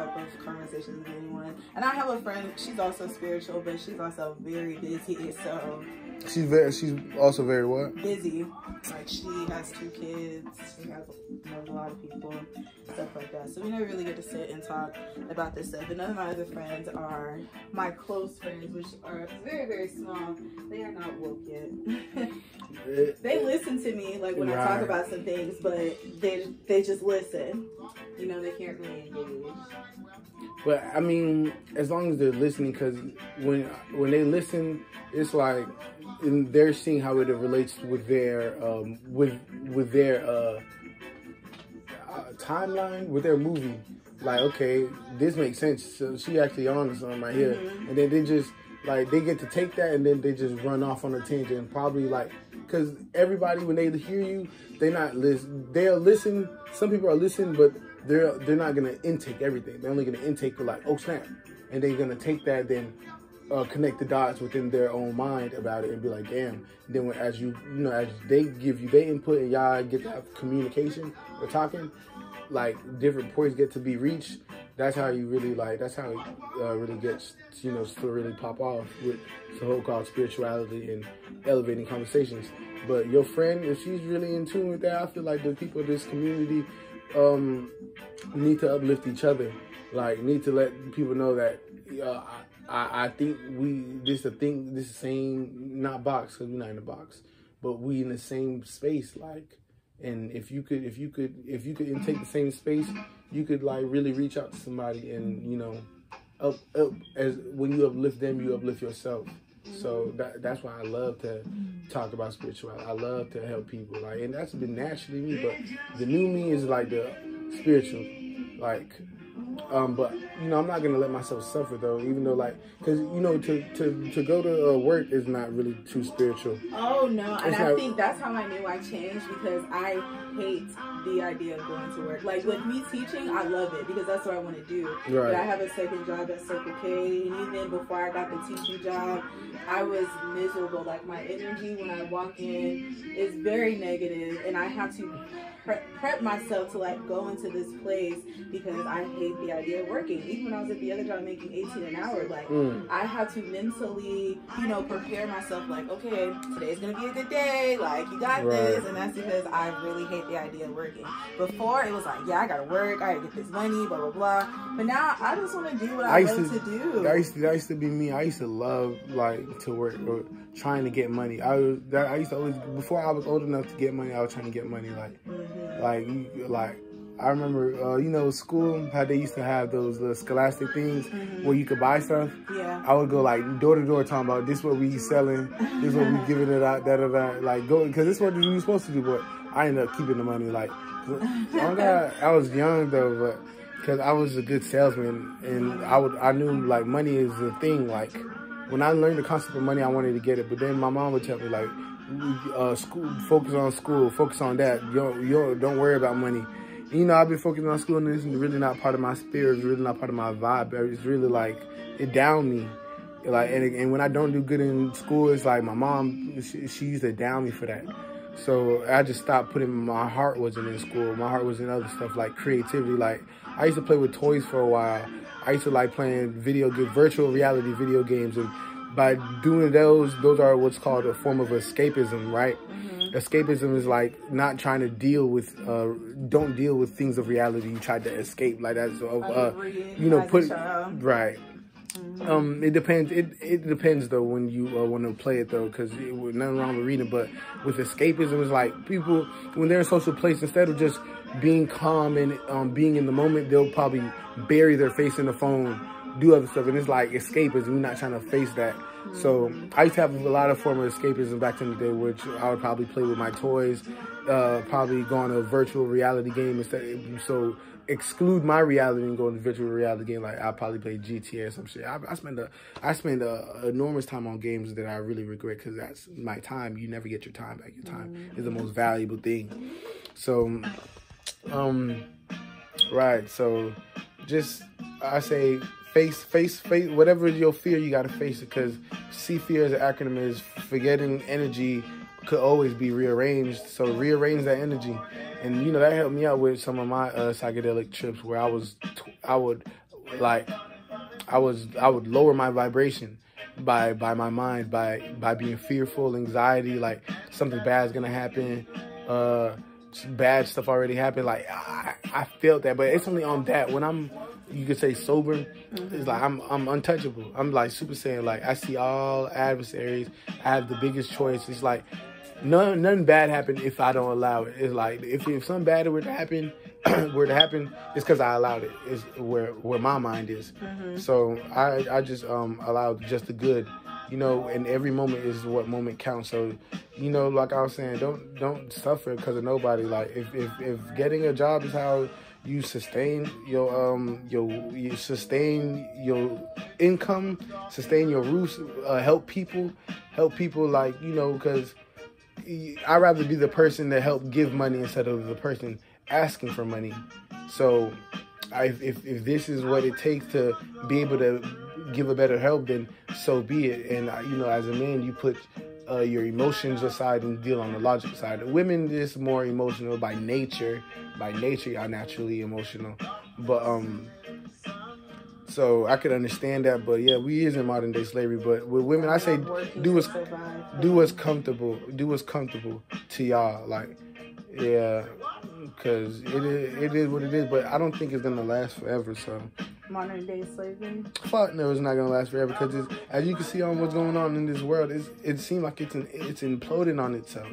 type of conversations with anyone. And I have a friend, she's also spiritual, but she's also very busy, so. She's also very what? Busy. Like, she has 2 kids, she knows a lot of people, stuff like that. So we never really get to sit and talk about this stuff. And none of my other friends are my close friends, which are very, very small. They are not woke yet. They listen to me, like, when I talk about some things, but they just listen. You know, they can't really engage. But I mean, as long as they're listening, because when they listen, it's like they're seeing how it relates with their timeline, with their movie. Like, okay, this makes sense. So she actually on something right here, and then they just like they get to take that and then they just run off on a tangent. And probably like, because everybody when they hear you, they're not listen. They'll listen. Some people are listening, but they're not gonna intake everything. They're only gonna intake for like, oh snap, and they're gonna take that then connect the dots within their own mind about it and be like, damn. And then as as they give you their input and y'all get to have communication or talking, like different points get to be reached. That's how you really that's how it really gets to really pop off with the whole called spirituality and elevating conversations. But your friend, if she's really in tune with that, I feel like the people of this community need to uplift each other. Like, need to let people know that I think this the same, not box, because we're not in the box, but we in the same space. Like, and if you could intake the same space, you could like really reach out to somebody and up as when you uplift them, you uplift yourself. So that's why I love to talk about spirituality. I love to help people, like, and that's been naturally me. But the new me is like the spiritual, like. But I'm not gonna let myself suffer though, even though because to go to work is not really too spiritual. Oh no, and I think that's how I knew I changed, because I hate the idea of going to work. Like with me teaching, I love it because that's what I want to do. Right. But I have a second job at Circle K, and even before I got the teaching job, I was miserable. Like my energy when I walk in is very negative, and I have to prep myself to like go into this place because I hate the idea of working. Even when I was at the other job making 18 an hour, like I had to mentally, prepare myself like, okay, today's gonna be a good day, like you got this. And that's because I really hate the idea of working. Before it was like, yeah, I gotta work, I gotta get this money, blah blah blah. But now I just want to do what I love to do. That used to be me. I used to love like to work or trying to get money. I used to always, before I was old enough to get money, I was trying to get money like I remember, school, how they used to have those little scholastic things where you could buy stuff. Yeah. I would go like door to door talking about this what we selling, this what we giving it out, like go, because this is what we were supposed to do. But I ended up keeping the money. Like, I was young though, but because I was a good salesman and I knew like money is the thing. Like when I learned the concept of money, I wanted to get it. But then my mom would tell me like, focus on school, focus on that. Don't worry about money. I've been focusing on school, and it's really not part of my spirit. It's really not part of my vibe. It's really like, it downed me. Like, and when I don't do good in school, it's like my mom, she used to down me for that. So I just stopped putting, my heart wasn't in school. My heart was in other stuff like creativity. Like I used to play with toys for a while. I used to like playing virtual reality video games, and by doing those are what's called a form of escapism, right? Escapism is like not trying to deal with, don't deal with things of reality. You try to escape, like that's, right. It depends. It depends though when you want to play it though, because nothing wrong with reading. But with escapism, it's like people when they're in a social place, instead of just being calm and being in the moment, they'll probably bury their face in the phone, do other stuff, and it's like escapism. You're not trying to face that. So I used to have a lot of form of escapism back in the day, which I would probably play with my toys, probably go on a virtual reality game instead. So exclude my reality and go in the virtual reality game. Like I'll probably play GTA or some shit. I spend enormous time on games that I really regret, because that's my time. You never get your time back. Your time is the most valuable thing. So, right. So just, I say, face whatever your fear, you got to face it, because fear as an acronym is forgetting energy could always be rearranged. So rearrange that energy. And that helped me out with some of my psychedelic trips, where like I would lower my vibration by my mind, by being fearful, anxiety, like something bad's gonna happen, bad stuff already happened. Like I felt that, but it's only on that when I'm, you could say, sober. It's like I'm untouchable. I'm like Super Saiyan. Like I see all adversaries. I have the biggest choice. It's like nothing bad happened if I don't allow it. It's like if something bad were to happen, it's because I allowed it. Is where my mind is. So I just allowed just the good, you know. And every moment is what moment counts. So, you know, like I was saying, don't suffer because of nobody. Like if getting a job is how you sustain you sustain your income, sustain your roofs, help people, like, you know, because I'd rather be the person that help give money instead of the person asking for money. So if this is what it takes to be able to give a better help, then so be it. And you know, as a man, you put your emotions aside and deal on the logic side. Women is more emotional by nature. By nature, y'all naturally emotional. But so I could understand that. But yeah, we is in modern day slavery. But with women, I say do what's comfortable. Do what's comfortable to y'all. Like, yeah, because it is what it is. But I don't think it's gonna last forever. So. Modern day slavery? Fuck no, it's not gonna last forever because as you can see on what's going on in this world, it seems like it's imploding on itself.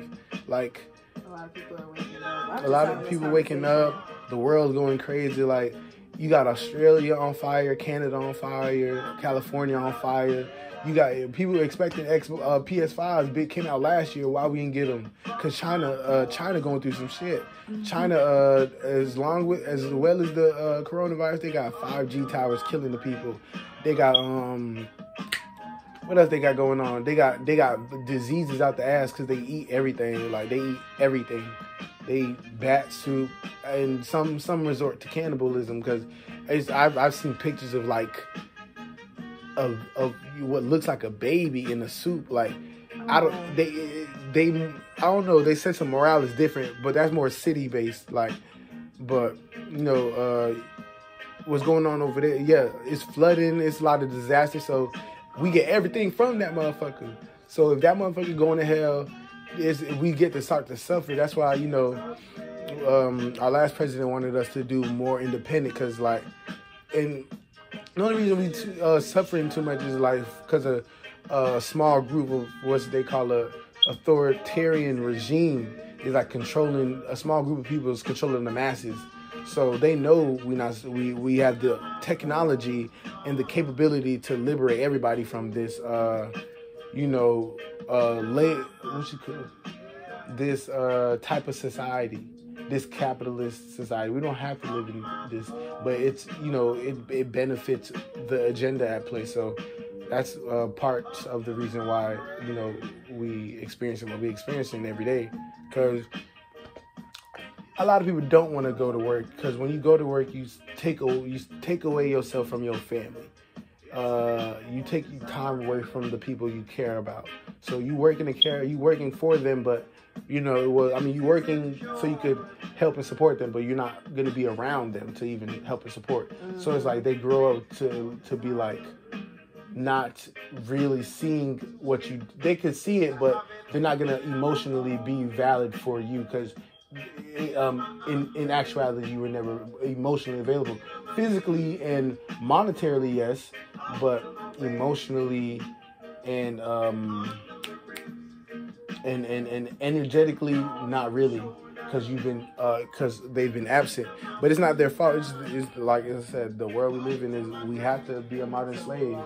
Like a lot of people are waking up. A lot of people waking up. The world's going crazy. Like you got Australia on fire, Canada on fire, California on fire. You got people expecting PS5s. Came out last year. Why we didn't get them? Cause China going through some shit. China, as well as the coronavirus, they got 5G towers killing the people. They got what else they got going on? They got diseases out the ass because they eat everything. Like they eat everything. They eat bat soup, and some resort to cannibalism because I've seen pictures of like. Of what looks like a baby in a soup. Like I don't know, they said some morale is different, but that's more city based. Like, but you know, what's going on over there? Yeah, it's flooding, it's a lot of disaster, so we get everything from that motherfucker. So if that motherfucker going to hell, we get to start to suffer. That's why, you know, our last president wanted us to do more independent, because like, and the only reason we suffering too much is like because of a small group of what they call a authoritarian regime is like controlling a small group of people is controlling the masses. So they know we have the technology and the capability to liberate everybody from this this type of society. This capitalist society. We don't have to live in this, but it's, you know, it benefits the agenda at play. So that's part of the reason why, you know, we experience what we experiencing every day. Because a lot of people don't want to go to work, because when you go to work, you take away yourself from your family. You take time away from the people you care about. So you working for them, but you know, you working so you could help and support them, but you're not going to be around them to even help and support. So it's like they grow up to be like not really seeing they could see it, but they're not going to emotionally be valid for you, because in actuality you were never emotionally available. Physically and monetarily, yes, but emotionally and energetically, not really, because they've been absent. But it's not their fault. It's like I said, the world we live in is we have to be a modern slave.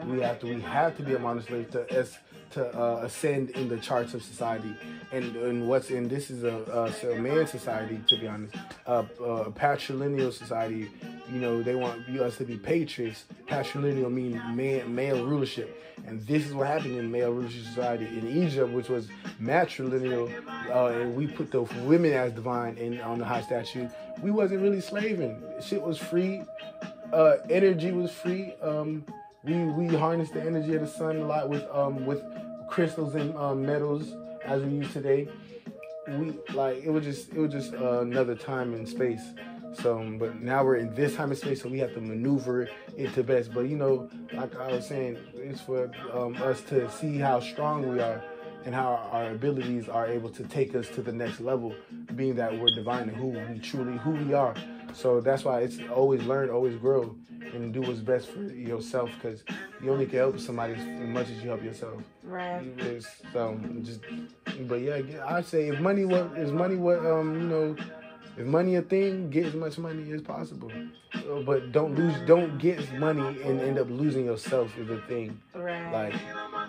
We have to be a modern slave to ascend in the charts of society. And what's in this is a man society, to be honest, a patrilineal society. You know, they want us to be patriots. Patrilineal means male rulership. And this is what happened in male rulership society in Egypt, which was matrilineal, and we put the women as divine and on the high statue. We wasn't really slaving. Shit was free. Energy was free. We harnessed the energy of the sun a lot with crystals and metals as we use today. It was just another time and space. So, but now we're in this time of space, so we have to maneuver it to best. But, you know, like I was saying, it's for us to see how strong we are and how our abilities are able to take us to the next level, being that we're divine and who we are. So that's why it's always learn, always grow, and do what's best for yourself, because you only can help somebody as much as you help yourself. Right. But yeah, I'd say if money a thing, get as much money as possible. But don't get money and end up losing yourself is the thing. Right. Like,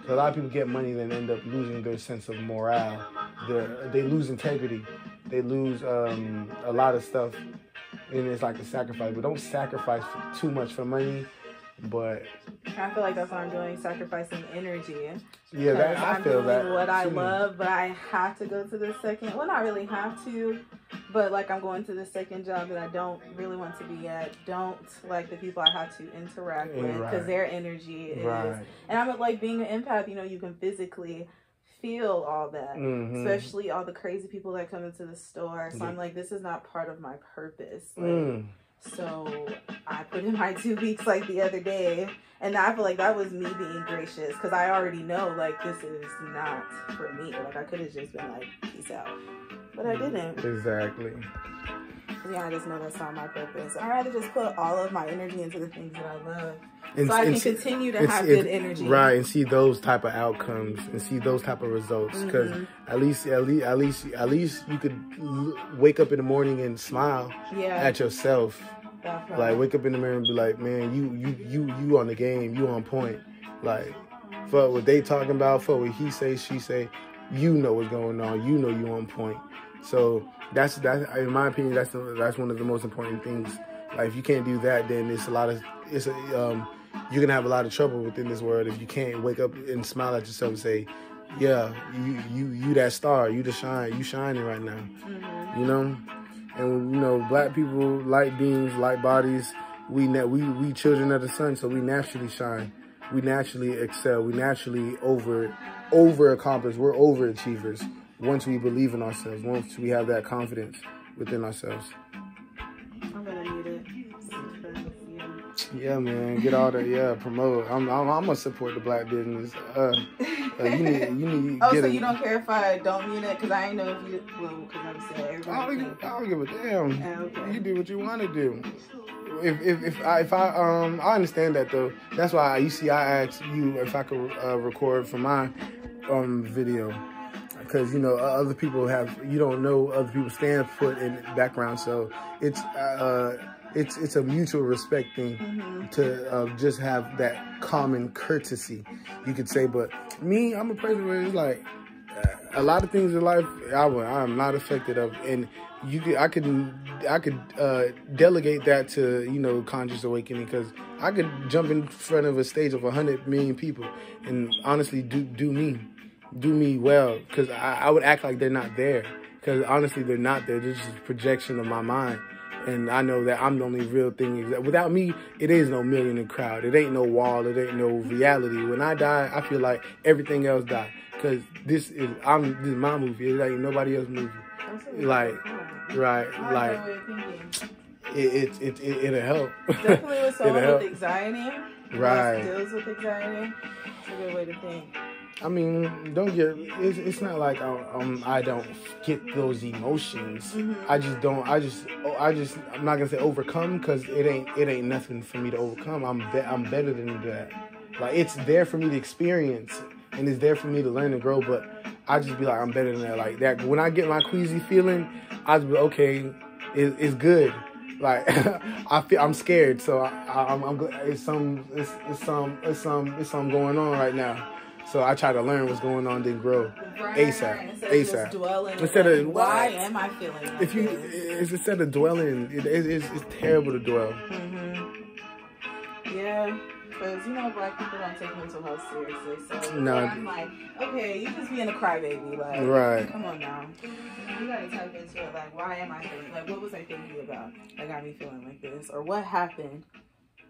a lot of people get money and end up losing their sense of morale. They lose integrity. They lose a lot of stuff. And it's like a sacrifice. But don't sacrifice too much for money. But I feel like that's what I'm doing, sacrificing energy. Yeah, I feel that. I'm doing what I love, but I have to go to the second. Well, not really have to, but like I'm going to the second job that I don't really want to be at. Don't like the people I have to interact with, because their energy is. Right. And I'm like, being an empath, you know, you can physically feel all that, especially all the crazy people that come into the store. So I'm like, this is not part of my purpose. Like, so I put in my 2 weeks like the other day, and I feel like that was me being gracious, because I already know like this is not for me. Like I could have just been like, peace out, but I didn't. Exactly. Yeah, I just know that's not my purpose. I'd rather just put all of my energy into the things that I love, so I can continue to have good energy. Right, and see those type of outcomes and see those type of results. Because at least you could wake up in the morning and smile at yourself. Definitely. Like wake up in the mirror and be like, man, you on the game, you on point. Like, fuck what they talking about, fuck what he say, she say. You know what's going on. You know you on point. So that's in my opinion, that's one of the most important things. Like if you can't do that, then you're gonna have a lot of trouble within this world if you can't wake up and smile at yourself and say, yeah, you that star, you shining right now. You know? And you know, black people, light beings, light bodies, we children of the sun, so we naturally shine. We naturally excel. We naturally over accomplish. We're overachievers once we believe in ourselves, once we have that confidence within ourselves. I'm gonna need it. Yeah, man, get all that. Promote. I'm gonna support the black business. You need. Oh, so you don't care if I don't mean it? Because I ain't know if you. Well, because I'm saying everybody. I don't give a damn. Okay. You do what you want to do. If I understand that though. That's why I asked you if I could record for my video. Because, you know, other people you don't know other people's stand foot in the background. So it's a mutual respect thing to just have that common courtesy, you could say. But me, I'm a person where it's like a lot of things in life I'm not affected of, and I could delegate that to, you know, conscious awakening, because I could jump in front of a stage of 100 million people and honestly do me well, because I would act like they're not there, because honestly they're not there. They're just a projection of my mind, and I know that I'm the only real thing. Without me, it is no millionaire crowd. It ain't no wall. It ain't no reality. When I die, I feel like everything else died, because this is my movie. It ain't nobody else's movie. Like, right, like it'll help. Definitely with someone with anxiety. Right. Deals with anxiety. It's a good way to think. I mean, it's not like I don't get those emotions. I'm not gonna say overcome, because it ain't nothing for me to overcome. I'm better than that. Like, it's there for me to experience, and it's there for me to learn and grow. But I just be like, I'm better than that. Like that, when I get my queasy feeling, I just be okay. It's good. Like I'm scared, so I'm it's something going on right now. So I try to learn what's going on, then grow ASAP. Instead of why am I feeling like instead of dwelling, it's terrible to dwell. Yeah, because you know black people don't take mental health seriously. So no. I'm like, okay, you just being a crybaby, like, right? Come on now, you gotta type into it. Like, why am I feeling? Like, what was I thinking about that got me feeling like this, or what happened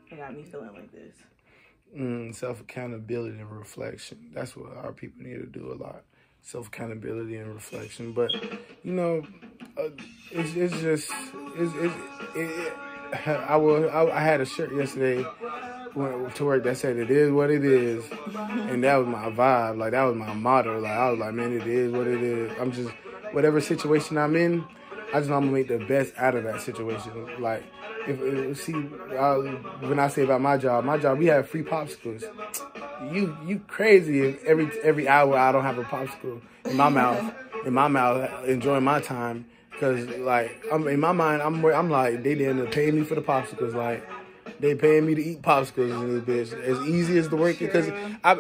that got me feeling like this? Self-accountability and reflection. That's what our people need to do a lot. self-accountability and reflection. But, you know, it's just, I had a shirt yesterday to work that said, "It is what it is," and that was my vibe. Like, that was my motto. Like, I was like, man, it is what it is. I'm just, whatever situation I'm in, I just know I'm gonna make the best out of that situation. Like, when I say about my job, we have free popsicles. You crazy if every hour I don't have a popsicle in my mouth, enjoying my time. Cause like, in my mind, I'm like, they didn't pay me for the popsicles. Like, they paying me to eat popsicles in this bitch. As easy as the work, because I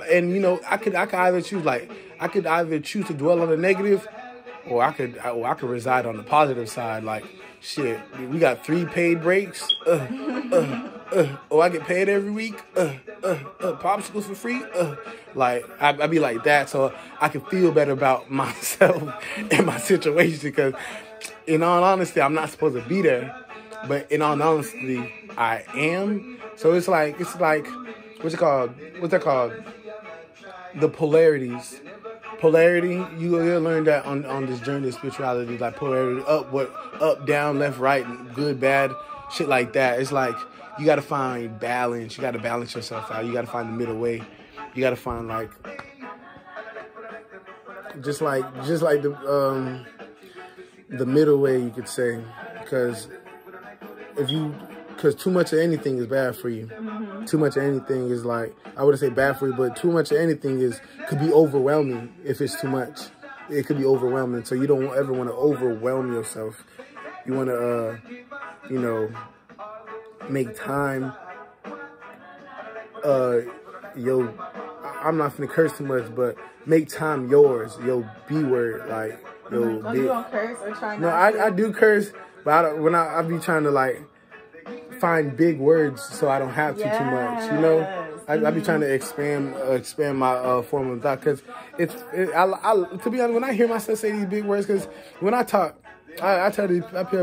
could either choose, like, I could either choose to dwell on the negative, or I could reside on the positive side. Like, shit, we got 3 paid breaks. Or I get paid every week. Popsicles for free. Like, I'd be like that, so I can feel better about myself and my situation. Because, in all honesty, I'm not supposed to be there, but in all honesty, I am. So it's like what's that called? The polarities. Polarity, you'll learn that on this journey of spirituality, like polarity, up, down, left, right, good, bad, shit like that. It's like, you gotta find balance. You gotta balance yourself out. You gotta find the middle way. You gotta find, like, just like the middle way, you could say, because too much of anything is bad for you. Mm-hmm. Too much of anything is, like, I wouldn't say bad for you, but too much of anything could be overwhelming. If it's too much, it could be overwhelming. So you don't ever want to overwhelm yourself. You want to, make time. I'm not finna curse too much, but make time yours. Yo, B word, like, yo. Oh, you don't curse or try not? No, I do curse, but I be trying to, like, find big words so I don't have to too much, you know. I be trying to expand my form of thought, because to be honest, when I hear myself say these big words, because when I talk, I tell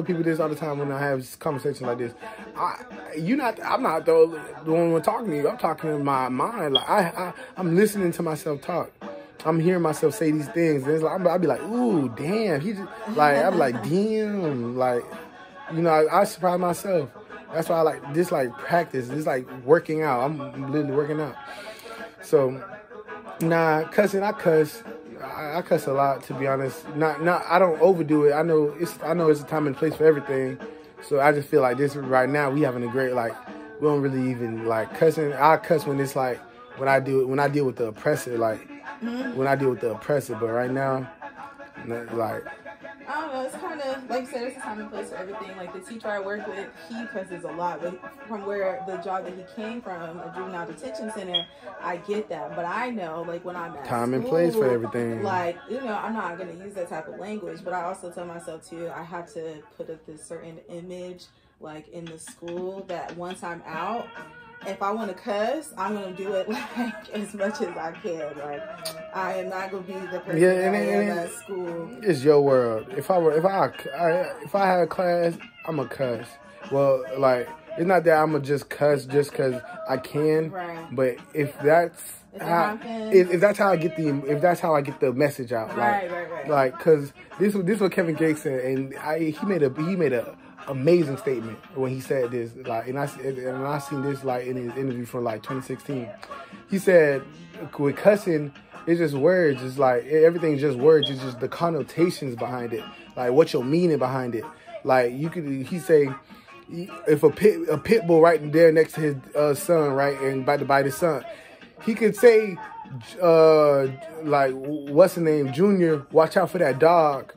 people this all the time when I have conversations like this. I'm not the one talking to you. I'm talking in my mind. Like, I'm listening to myself talk. I'm hearing myself say these things, and it's like, I'll be like, ooh, damn. I'll be like, damn. Like, I surprise myself. That's why I like this, like, practice. This, like, working out. I'm literally working out. So, cussing, I cuss. I cuss a lot, to be honest. I don't overdo it. I know it's a time and place for everything. So I just feel like this right now, we having a great, like, we don't really even, like, cussing. I cuss when it's like, when I deal with the oppressor, like, when I deal with the oppressor. But right now, like, I don't know, it's kind of, like you said, it's a time and place for everything. Like, the teacher I work with, he cusses a lot. But from where the job that he came from, a juvenile detention center, I get that. But I know, like, when I'm at time school, and place for everything. Like, I'm not going to use that type of language. But I also tell myself, too, I have to put up this certain image, like, in the school, that once I'm out, if I want to cuss, I'm going to do it, like, as much as I can. Like, I am not going to be the person that I am at school. It's your world. If I had a class, I'm a cuss. Well, like, it's not that I'm going to just cuss just because I can. Right. But if that's how I get the message out. Right. Like, because this is what Kevin Gates said, and he made a amazing statement when he said this, like, and I seen this, like, in his interview from, like, 2016. He said, with cussing, it's just words. It's like, everything's just words. It's just the connotations behind it, like, what your meaning behind it. Like, he say, if a pit bull right there next to his son, right, and about to bite his son, he could say, like, what's the name, Junior, watch out for that dog.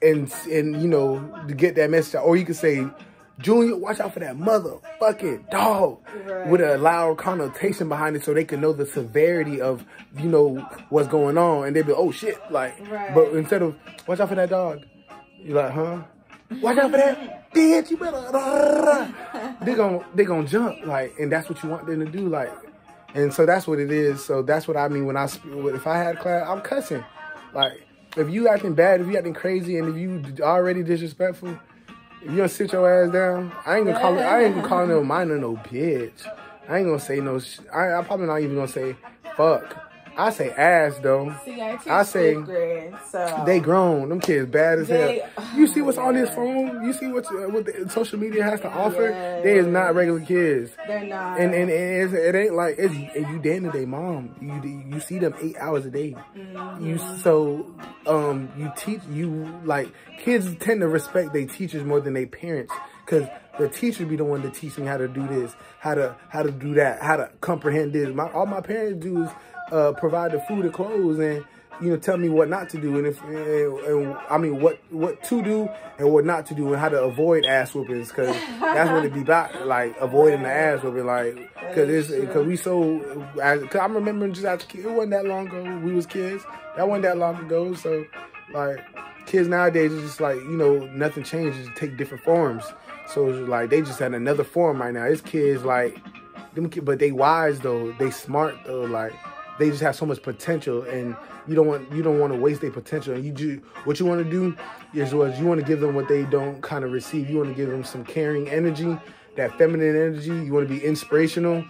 And to get that message out. Or you could say, Junior, watch out for that motherfucking dog. Right. With a loud connotation behind it, so they can know the severity of, what's going on. And they'd be, oh, shit. Like, right. But instead of, watch out for that dog, you're like, huh? Watch out for that bitch. You better. They gonna jump. Like, and that's what you want them to do. Like, and so that's what it is. So that's what I mean when if I had class, I'm cussing. Like, if you acting bad, if you acting crazy, and if you already disrespectful, if you don't sit your ass down, I ain't gonna call no minor no bitch. I ain't gonna say no. I probably not even gonna say fuck. I say ass though. See, I say grade, so they grown. Them kids bad as hell. You see what's on his phone? You see what the social media has to offer? Yes. They is not regular kids. They're not. And it ain't like you damn to their mom. You see them 8 hours a day. You teach like kids tend to respect their teachers more than their parents, because the teacher be the one that teaching how to do this, how to do that, how to comprehend this. All my parents do is provide the food and clothes, and tell me what not to do, and what to do and what not to do, and how to avoid ass whoopings, because that's what it be about, like avoiding the ass whooping, like because we so. Cause I'm remembering just as a kid, it wasn't that long ago. We was kids. That wasn't that long ago. So like kids nowadays is just like nothing changes, take different forms. So it's like they just had another form right now. It's kids like them, but they wise though. They smart though. Like they just have so much potential, and you don't want to waste their potential. And what you want to do is you want to give them what they don't kind of receive. You want to give them some caring energy, that feminine energy. You want to be inspirational,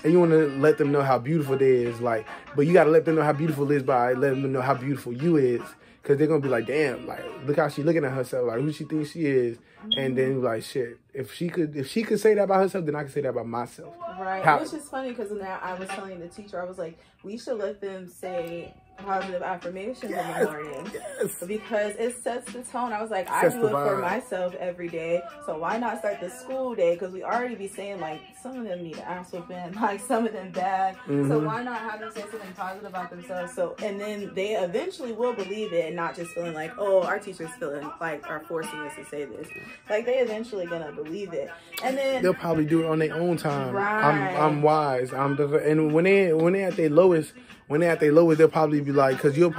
and you want to let them know how beautiful they is. Like, but you got to let them know how beautiful it is by letting them know how beautiful you is. Because they're going to be like, damn, like, look how she looking at herself, like, who she thinks she is. And then, like, shit, if she could say that about herself, then I can say that about myself. Right. Which is funny, because now I was telling the teacher, I was like, we should let them say positive affirmations in the morning. Yes. Because it sets the tone. I was like, I do it for myself every day. So why not start the school day? Because we already be saying, like, some of them need an ass whooping, like, some of them bad. So why not have them say something positive about themselves? So, and then they eventually will believe it, and not just feeling like, oh, our teacher's feeling like are forcing us to say this. Like, they eventually gonna believe it. And then they'll probably do it on their own time. Right. I'm wise. And when they at their lowest, they'll probably be like, because you're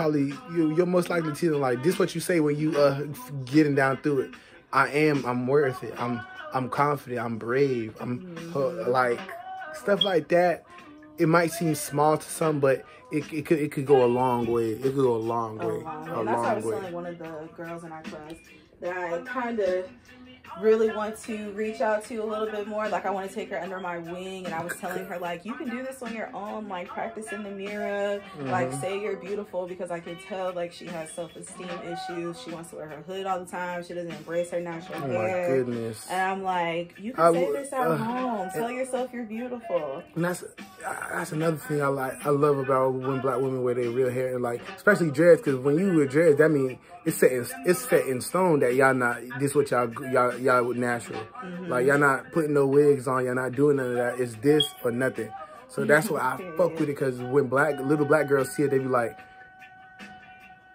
most likely to them like, this what you say when you getting down through it. I'm worth it. I'm confident. I'm brave. I'm like stuff like that. It might seem small to some, but it could go a long way. It could go a long way. And that's why I was telling one of the girls in our class that I kind of really want to reach out to a little bit more. Like, I want to take her under my wing, and I was telling her, like, you can do this on your own, like, practice in the mirror, like, say you're beautiful, because I can tell, like, she has self-esteem issues. She wants to wear her hood all the time. She doesn't embrace her natural hair. Oh my goodness. And I'm like, you can say this at home. Tell yourself you're beautiful. And that's another thing I love about when black women wear their real hair, and like, especially dreads, because when you wear dreads, that means it's set in stone that y'all not, this what y'all with natural. Like, y'all not putting no wigs on, y'all not doing none of that. It's this or nothing. So that's why I fuck with it, because when little black girls see it, they be like,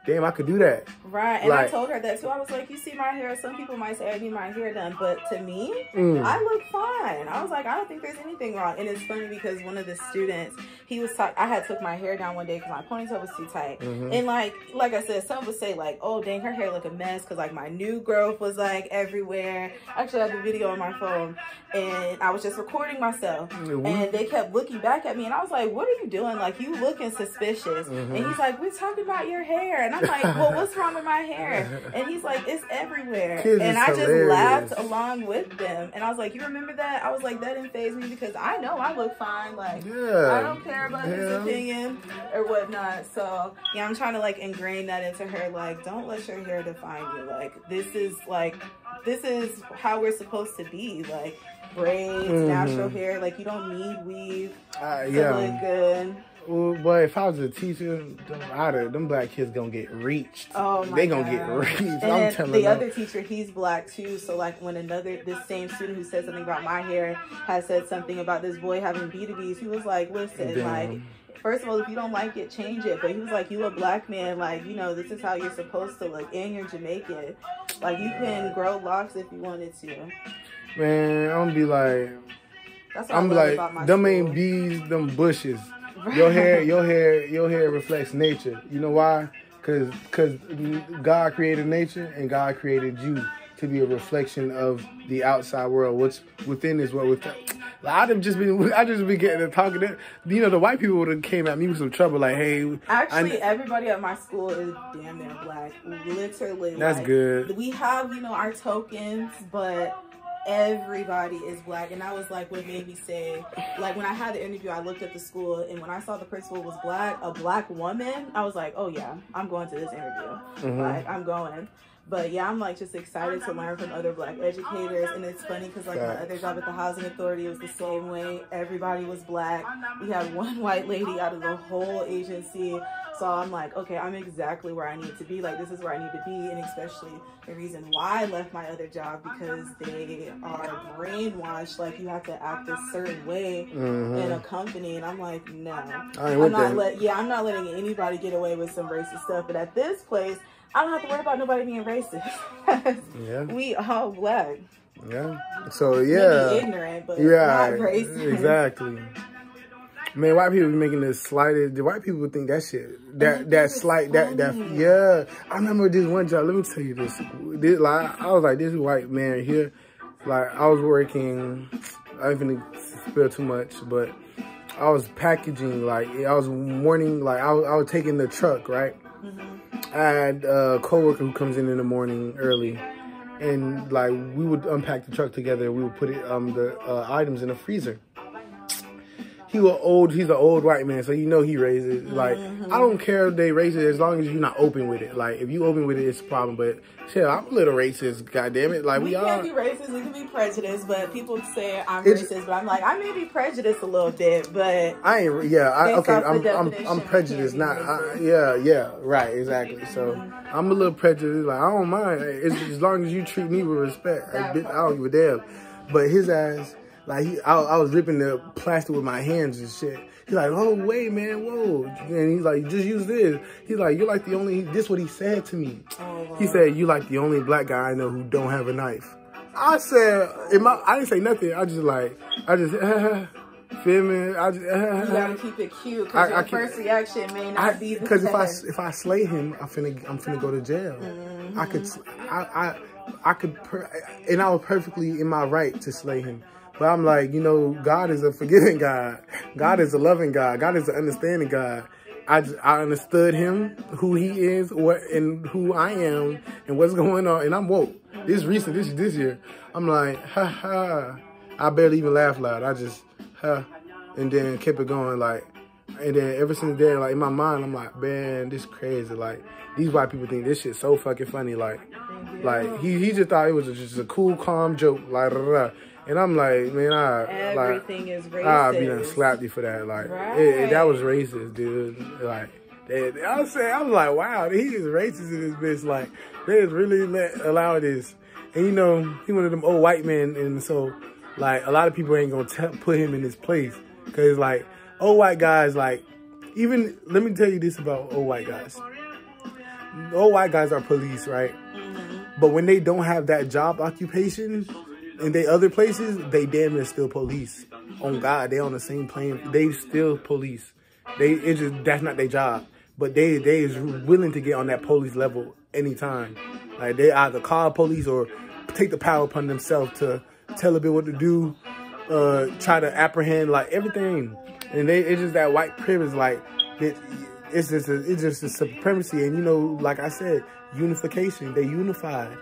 damn, I could do that. Right. And like, I told her that too. I was like, you see my hair, some people might say I need my hair done, but to me, I look fine. I was like, I don't think there's anything wrong. And it's funny because one of the students, he was talking, I had took my hair down one day because my ponytail was too tight. And like I said, some would say like, oh dang, her hair look a mess, because like my new growth was like everywhere. Actually, I have the video on my phone, and I was just recording myself, and they kept looking back at me, and I was like, what are you doing? Like, you looking suspicious. And he's like, we're talking about your hair. And I'm like, well, what's wrong with my hair? And he's like, it's everywhere. And I just laughed along with them. And I was like, you remember that? I was like, that didn't faze me, because I know I look fine. Like, I don't care about his opinion or whatnot. So yeah, I'm trying to like ingrain that into her. Like, don't let your hair define you. Like, this is how we're supposed to be. Like, braids, natural hair. Like, you don't need weave to look good. Well, but if I was a teacher, them black kids gonna get reached. Oh my They gonna get reached. And I'm telling the other teacher, he's black too. So like when this same student who said something about my hair has said something about this boy having BDBs, he was like, listen, like, first of all, if you don't like it, change it. But he was like, you a black man, like, this is how you're supposed to look, and you're Jamaican. Like, you can grow locks if you wanted to. Man, I'm gonna be like, them ain't bees, them bushes. Your hair reflects nature. You know why? Because God created nature, and God created you to be a reflection of the outside world. What's within is what within. I just been getting to talking to, the white people would have came at me with some trouble. Like, hey, actually, everybody at my school is damn near black. Literally, that's like, good. We have our tokens, but everybody is black. And that was like what made me say, like when I had the interview, I looked at the school, and when I saw the principal was black, a black woman, I was like, oh yeah, I'm going to this interview. Like, I'm going. But yeah, I'm like just excited to learn from other black educators. And it's funny because like my other job at the housing authority was the same way. Everybody was black. We had one white lady out of the whole agency. So I'm like, okay, I'm exactly where I need to be. Like, this is where I need to be. And especially the reason why I left my other job, because they are brainwashed. Like, you have to act a certain way in a company. And I'm like, no. I'm not letting anybody get away with some racist stuff. But at this place, I don't have to worry about nobody being racist. We all black. Yeah. So, yeah. Maybe ignorant, but not racist. Exactly. Man, white people be making the slightest. The white people think that shit, that slight, yeah. I remember this one job. Let me tell you this. Like, I was like, this white man here. Like, I was working. I ain't finna spill too much, but I was packaging. Like, I was morning. Like, I was taking the truck, right? I had a coworker who comes in the morning early, and like we would unpack the truck together. We would put it the items in the freezer. He's an old white man, so you know he racist. Like, I don't care if they racist as long as you're not open with it. Like, if you open with it, it's a problem. But shit, I'm a little racist, goddammit. Like, we can't be racist, we can be prejudiced, but people say I'm racist, but I'm like, I may be prejudiced a little bit, but I ain't. Yeah, I'm prejudiced. Not. Right, exactly. So I'm a little prejudiced. Like, I don't mind. It's as long as you treat me with respect. I don't give a damn. But his ass. Like, I was ripping the plastic with my hands and shit. He's like, oh, wait, man, whoa. And he's like, just use this. He's like, you're like the only, this is what he said to me. He said, you like the only black guy I know who don't have a knife. I said, I didn't say nothing. I just, feel me? You gotta keep it cute, because your first reaction may not be the best. Because if I slay him, I'm finna go to jail. I could, and I was perfectly in my right to slay him. But I'm like, you know, God is a forgiving God. God is a loving God. God is an understanding God. I understood him, who he is, and who I am, and what's going on. And I'm woke. This year. I'm like, ha ha. I barely even laugh loud. I just, ha. And then kept it going, like. And then ever since then, like, in my mind, I'm like, man, this crazy. Like, these white people think this shit's so fucking funny. Like he just thought it was just a cool, calm joke. Like, and I'm like, man, everything is racist. I'll be done slapped you for that. Like, that was racist, dude. Like, I was like, wow, he is racist in this bitch. Like, they just really allow this. And, you know, he one of them old white men. And so, like, a lot of people ain't going to put him in his place. Because, like, old white guys, like, even, let me tell you this about old white guys. Old white guys are police, right? But when they don't have that job occupation, in they other places, they damn near still police. On God, they on the same plane. They still police. That's not their job. But they is willing to get on that police level anytime. Like, they either call police or take the power upon themselves to tell a bit what to do, try to apprehend, like, everything. And it's just that white privilege, like, it's just a supremacy. And, you know, like I said, unification. They unified.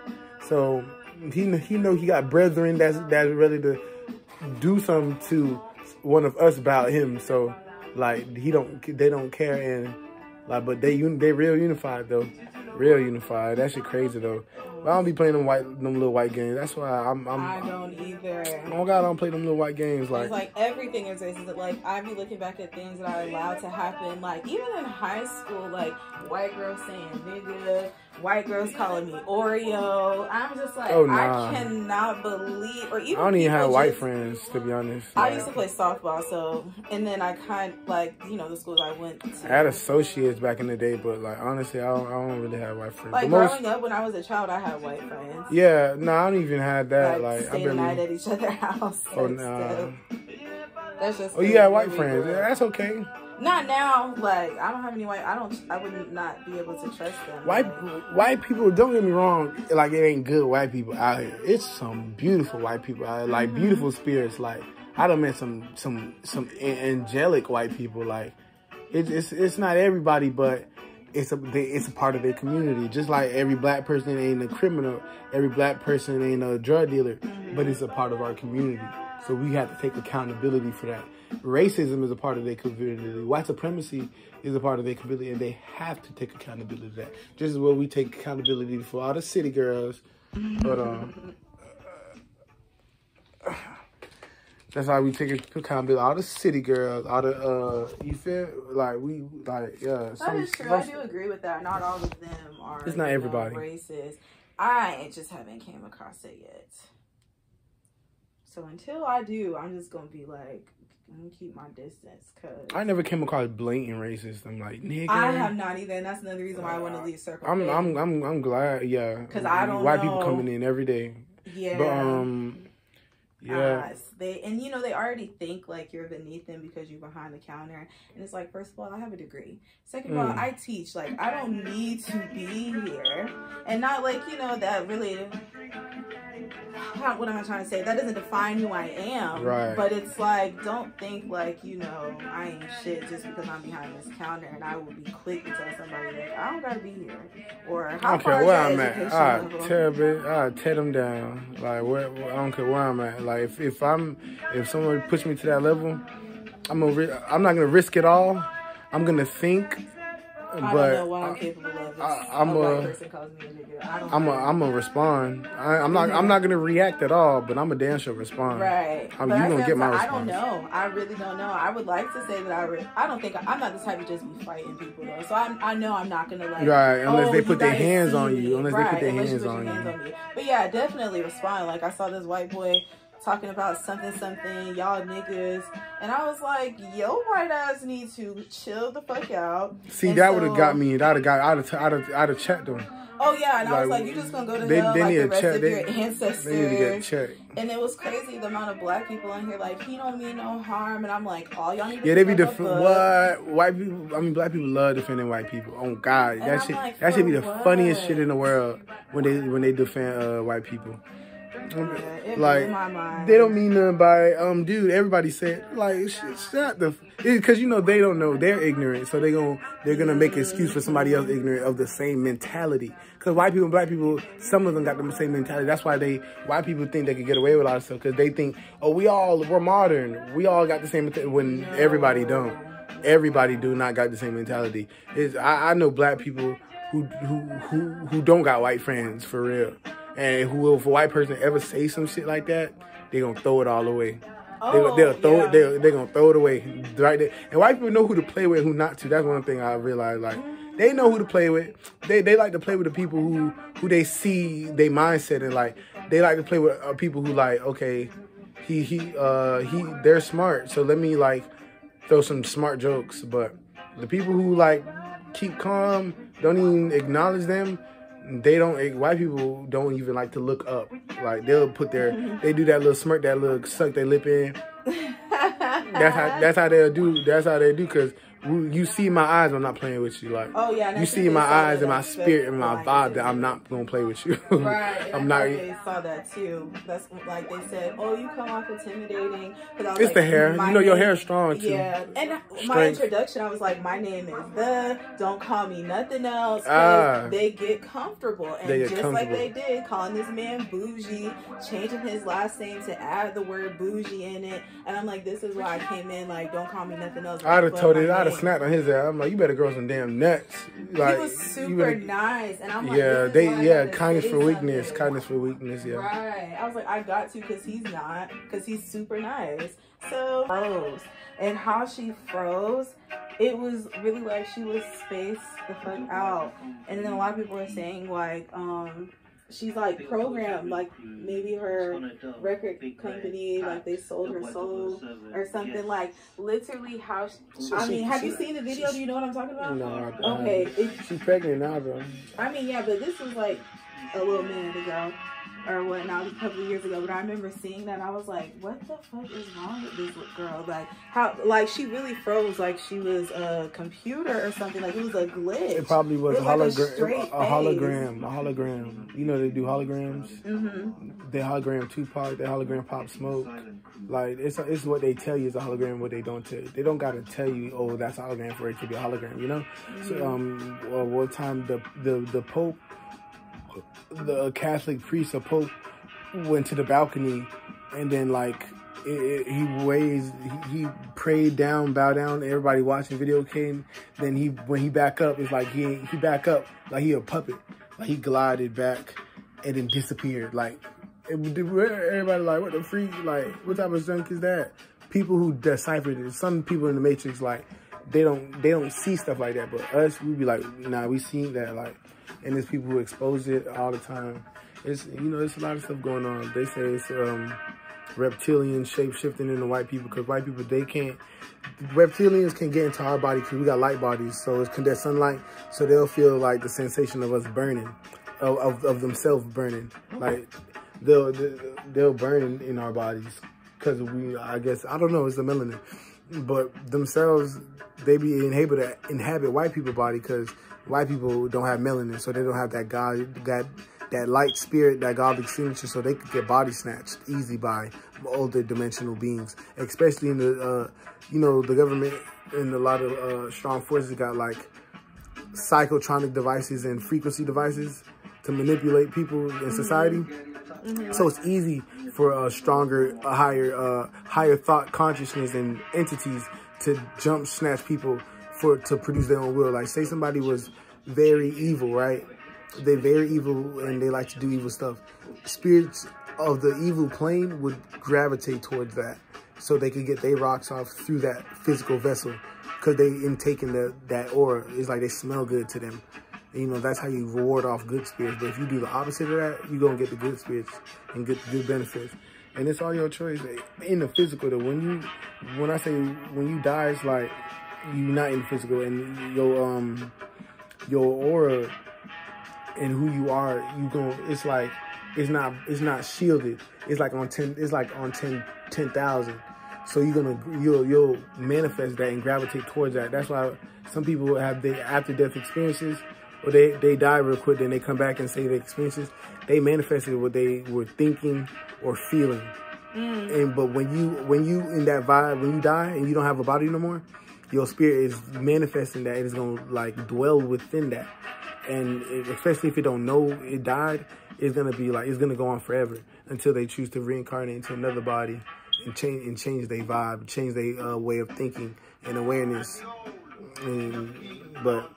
So he know he got brethren that's ready to do something to one of us about him. So, like, they don't care. And, like, but they real unified though. Real unified. That shit crazy though. But I don't be playing them little white games. That's why I don't either. Oh God, I don't play them little white games. Like, it's like everything is racist. Like, I be looking back at things that are allowed to happen. Like, even in high school, like, white girls saying nigga, white girls calling me Oreo. I'm just like, oh, nah. I cannot believe, or even I don't even have white friends, to be honest. I used to play softball, so, and then I kind of, like, you know, the schools I went to. I had associates back in the day, but, like, honestly, I don't really have white friends. Like, growing up, when I was a child, I had white friends. Yeah, no, I don't even have that. Like, staying the night at each other's house. Oh, nah. That's just. Oh, you got white friends. Yeah, that's okay. Not now. Like, I don't have any white. I would not be able to trust them. White people. Don't get me wrong. Like, it ain't good white people out here. It's some beautiful white people out here. Like, beautiful spirits. Like, I done met some angelic white people. Like, it's not everybody, but it's a part of their community. Just like every black person ain't a criminal, every black person ain't a drug dealer, but it's a part of our community. So we have to take accountability for that. Racism is a part of their community. White supremacy is a part of their community, and they have to take accountability for that. Just as well we take accountability for all the city girls. But that's why we take accountability. All the city girls, all the you feel like yeah. That is true. I do agree with that. Not all of them are. It's not everybody racist. I just haven't came across it yet. So until I do, I'm just gonna be like, I'm gonna keep my distance. Cause I never came across blatant racist. I'm like, nigga. I have not either, and that's another reason why I want to leave Circle K. I'm glad, yeah. Because I don't white know. people coming in every day. Yeah. But yeah. They already think like you're beneath them because you're behind the counter, and it's like, first of all, I have a degree. Second of all, I teach. Like, I don't need to be here, and not like that really. What am I trying to say? That doesn't define who I am. Right. But it's like, don't think like, I ain't shit just because I'm behind this counter, and I will be quick to tell somebody like, I don't gotta be here. Or how far is your education level? I'll tear them down. Like, I don't care where I'm at. Like, if someone push me to that level, I'm not gonna risk it all. I'm gonna think. I don't know what I'm capable of. I'm gonna respond. I'm not gonna react at all, but I'm a damn sure respond. Right. You gonna get my response. I don't know. I really don't know. I would like to say that I don't think I'm not the type to just be fighting people though. So I know I'm not gonna like. Right. Unless they put their hands on you. Unless they put their hands on you. But yeah, definitely respond. Like I saw this white boy talking about something, y'all niggas. And I was like, yo, white ass need to chill the fuck out. See, and that would have got me. I'd have checked them. Oh, yeah. And I was like, you just going to go to hell like the rest of your ancestors. They need to get checked. And it was crazy, the amount of black people in here, like, he don't mean no harm. And I'm like, all y'all need to they be what? White people, black people love defending white people. Oh, God. That should be the funniest shit in the world when they defend white people. Yeah, like they don't mean nothing by dude. Everybody said like shut the because they don't know, they're ignorant, so they're gonna make an excuse for somebody else ignorant of the same mentality. Because white people and black people, some of them got the same mentality. That's why white people think they can get away with a lot of stuff, because they think, oh, we're modern, we all got the same mentality, when everybody don't. Everybody do not got the same mentality. I know black people who don't got white friends for real. And if a white person ever say some shit like that, they gonna throw it all away. They're gonna throw it away right there. And white people know who to play with, who not to. That's one thing I realized. Like, they know who to play with. They like to play with the people who they see their mindset, and like they like to play with people who like, okay, they're smart, so let me like throw some smart jokes. But the people who like keep calm, don't even acknowledge them. White people don't even like to look up. Like, they'll they do that little smirk, that little suck their lip in. That's how they'll do. That's how they do, because you see my eyes, I'm not playing with you. Like, oh yeah, you see my eyes and my spirit and my vibe that I'm not gonna play with you. Right. I'm not. They saw that too. That's like they said, oh, you come off intimidating. It's like, the hair. Your hair is strong too. Yeah. And my introduction, I was like, my name is don't call me nothing else. They get comfortable, and like they did, calling this man bougie, changing his last name to add the word bougie in it, and I'm like, this is why I came in. Like, don't call me nothing else. I'd have told it. I'd have snapped on his ass. I'm like, you better grow some damn nuts. Like, he was super nice, and I'm like, kindness for weakness. Kindness for weakness. Yeah. Right. I was like, I got to, because he's super nice. So froze, and how she froze, it was really like she was spaced the fuck out. And then a lot of people were saying like, she's like programmed, like maybe her record company, like they sold her soul or something. Like, literally how have you seen the video? Do you know what I'm talking about? No. Okay. She's pregnant now, bro. I mean, yeah, but this was like a little minute ago. or whatnot a couple of years ago, but I remember seeing that and I was like, what the fuck is wrong with this girl? Like, how, like, she really froze like she was a computer or something. Like, it was a glitch. It probably was, a hologram. You know, they do holograms. Mm-hmm. They hologram Tupac, they hologram Pop Smoke. Like, it's what they tell you is a hologram, what they don't tell you. They don't gotta tell you, oh, that's a hologram for it to be a hologram, you know? Mm-hmm. So, one time the Pope, the Catholic priest or Pope went to the balcony, and then like he prayed down, bowed down. Everybody watching video came. Then when he back up, it's like he back up like he a puppet. Like he glided back and then disappeared. Like everybody like, what the freak? Like, what type of junk is that? People who deciphered it. Some people in the Matrix, like they don't see stuff like that. But us, we be like, nah, we seen that. Like, and there's people who expose it all the time. It's, you know, there's a lot of stuff going on. They say it's reptilian shape shifting into white people, because white people, reptilians can get into our body because we got light bodies, so it's condensed sunlight, so they'll feel like the sensation of us burning, of themselves burning. Like they'll burn in our bodies because I guess, I don't know, it's the melanin, but themselves, they be able to inhabit white people's body because white people don't have melanin, so they don't have that light spirit, that godly signature, so they could get body snatched easy by older dimensional beings, especially in the, you know, the government and a lot of strong forces got like psychotronic devices and frequency devices to manipulate people in society. Mm-hmm. So it's easy for a stronger, higher thought consciousness and entities to jump snatch people to produce their own will. Like, say somebody was very evil, right? They're very evil and they like to do evil stuff. Spirits of the evil plane would gravitate towards that, so they could get their rocks off through that physical vessel, because they intaking that aura. It's like they smell good to them. And, you know, that's how you ward off good spirits. But if you do the opposite of that, you're gonna get the good spirits and get the good benefits. And it's all your choice. In the physical, though, when I say when you die, it's like you're not in the physical, and your aura and who you are, it's like it's not shielded. It's like on 10,000. So you'll manifest that and gravitate towards that. That's why some people have their after death experiences, or they die real quick, then they come back and say their experiences. They manifested what they were thinking or feeling. But when you in that vibe, when you die and you don't have a body no more, your spirit is manifesting that. It is gonna like dwell within that. And especially if you don't know it died, it's gonna be like, it's gonna go on forever until they choose to reincarnate into another body and change their vibe, change their way of thinking and awareness. But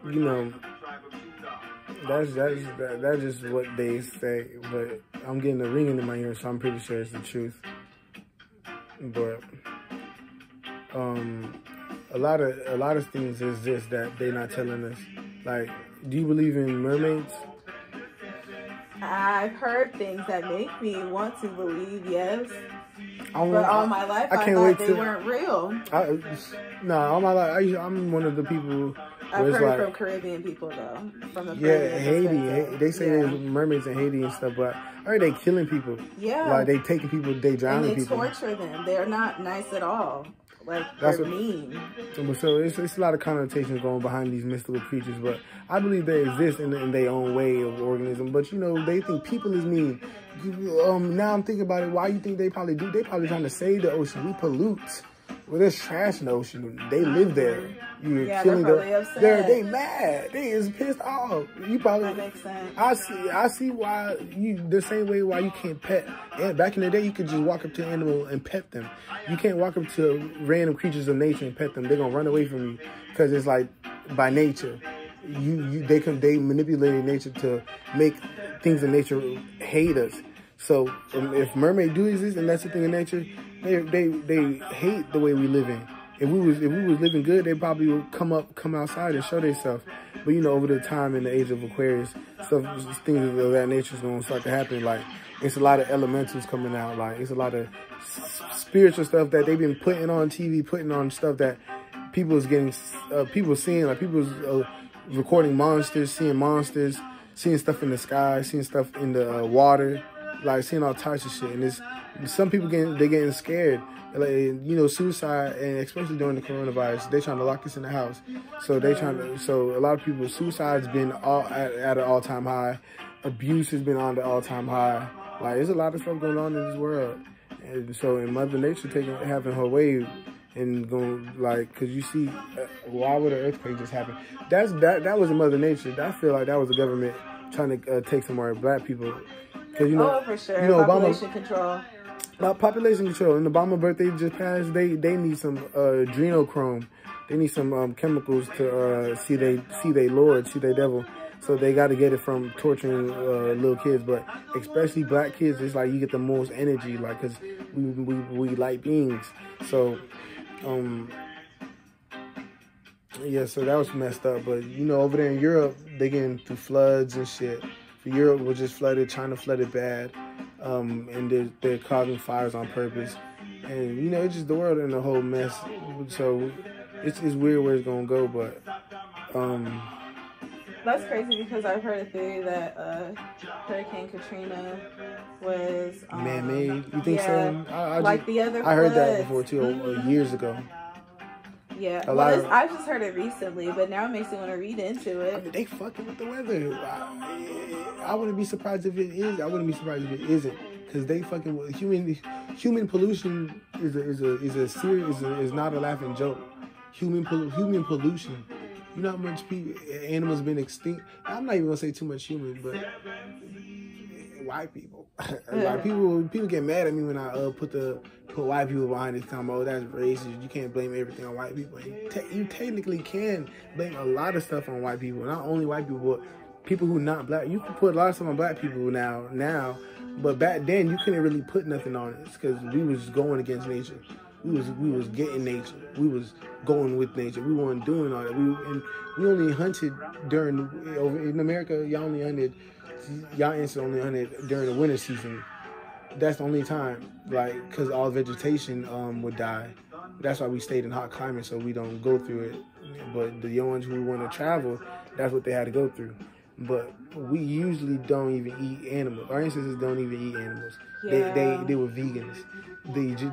you know, that's just what they say. But I'm getting a ringing in my ear, so I'm pretty sure it's the truth. But a lot of things is just that they're not telling us. Like, do you believe in mermaids? I've heard things that make me want to believe, yes. But all my life, I thought they weren't real. All my life, I'm one of the people. I've heard like, from Caribbean people, though. From the Haiti. They say there's mermaids in Haiti and stuff, but I heard they killing people. Yeah. Like, they taking people, they drowning people. And they torture them. They're not nice at all. Like, they're mean. So it's a lot of connotations going behind these mystical creatures, but I believe they exist in their own way of organism. But, you know, they think people is mean. Now I'm thinking about it, why you think they probably do? They probably trying to save the ocean. We pollute. Well, there's trash in the ocean. They live there. You're killing them. They mad. They is pissed off. You probably. That makes sense. I see why the same way why you can't pet. And back in the day, you could just walk up to an animal and pet them. You can't walk up to random creatures of nature and pet them. They're gonna run away from you because it's like by nature. They manipulated nature to make things in nature hate us. So if mermaids do exist and that's the thing in nature, they hate the way we live in. If we was living good, they probably would come outside and show themselves. But you know, over the time in the age of Aquarius, things of that nature is gonna start to happen. Like, it's a lot of elementals coming out. Like, it's a lot of spiritual stuff that they've been putting on TV, putting on stuff that people is getting, people seeing. Like, people's recording monsters, seeing monsters, seeing stuff in the sky, seeing stuff in the water, like seeing all types of shit. And it's some people getting scared. Like, you know, suicide, and especially during the coronavirus, they trying to lock us in the house. So so a lot of people, suicide's been at an all-time high. Abuse has been on the all-time high. Like, there's a lot of stuff going on in this world. And so, in Mother Nature having her way and going, like, because you see, why would an earthquake just happen? That was a Mother Nature. I feel like that was the government trying to take some more black people. Cause, you know, for sure. You know, Population control. Population control. And Obama's birthday just passed. They need some adrenochrome. They need some chemicals to see they Lord, see they devil. So they got to get it from torturing little kids, but especially black kids. It's like you get the most energy, like, cause we light beings. So, yeah. So that was messed up. But you know, over there in Europe, they getting through floods and shit. Europe was just flooded. China flooded bad, and they're causing fires on purpose. And you know, it's just the world in a whole mess. So it's weird where it's gonna go, but that's crazy because I've heard a theory that Hurricane Katrina was man-made. You think so? I heard that before too, years ago. Yeah, I just heard it recently, but now it makes me want to read into it. I mean, they fucking with the weather. I wouldn't be surprised if it is. I wouldn't be surprised if it isn't, because they fucking with human pollution is not a laughing joke. Human pollution. You know how much animals been extinct? I'm not even gonna say too much human, but white people. Like people get mad at me when I put white people behind this comment. Oh, that's racist. You can't blame everything on white people. You technically can blame a lot of stuff on white people. Not only white people, but people who not black. You can put a lot of stuff on black people now, but back then you couldn't really put nothing on it because we was going against nature. We was getting nature. We was going with nature. We weren't doing all that. We only hunted in America. Y'all instantly only hunted during the winter season. That's the only time, like, because all vegetation would die. That's why we stayed in hot climates, so we don't go through it. But the ones who want to travel, that's what they had to go through. But we usually don't even eat animals. Our ancestors don't even eat animals. Yeah. They were vegans.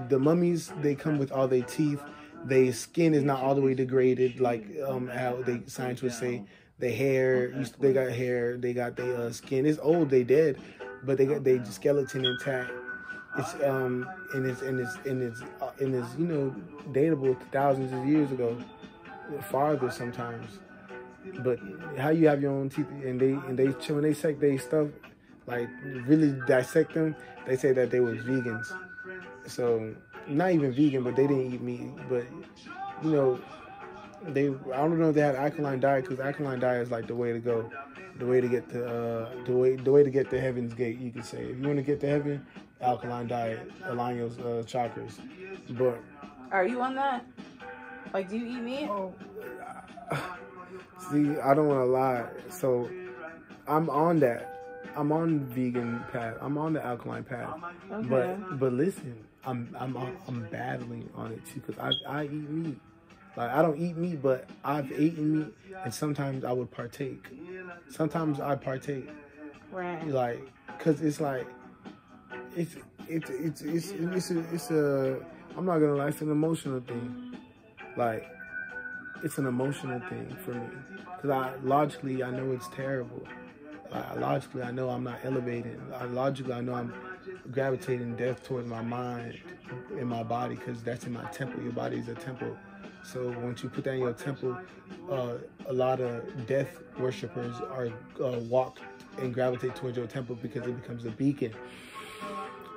The mummies, they come with all their teeth. Their skin is not all the way degraded, like how scientists say. Their hair, they got hair. They got their skin. It's old. They dead, but they got their skeleton intact. It's and it's you know, datable to thousands of years ago, farther sometimes. But how you have your own teeth, and when they dissect their stuff, like really dissect them, they say that they was vegans. So not even vegan, but they didn't eat meat. But you know, I don't know if they had alkaline diet, because alkaline diet is like the way to go, the way to get to the way to get to heaven's gate. You could say if you want to get to heaven, alkaline diet, align your chakras. But are you on that? Like, do you eat meat? Oh, see, I don't want to lie. So I'm on that. I'm on vegan path. I'm on the alkaline path. Okay. But listen, I'm battling on it too, because I eat meat. Like, I don't eat meat, but I've eaten meat, and sometimes I would partake. Sometimes I partake. Right. Like, cause it's like, it's a I'm not gonna lie, it's an emotional thing. Like, it's an emotional thing for me, cause logically I know it's terrible. Logically I know I'm not elevating. Logically I know I'm gravitating death towards my mind and my body, cause that's in my temple. Your body is a temple. So once you put that in your temple, a lot of death worshippers are walk and gravitate towards your temple because it becomes a beacon.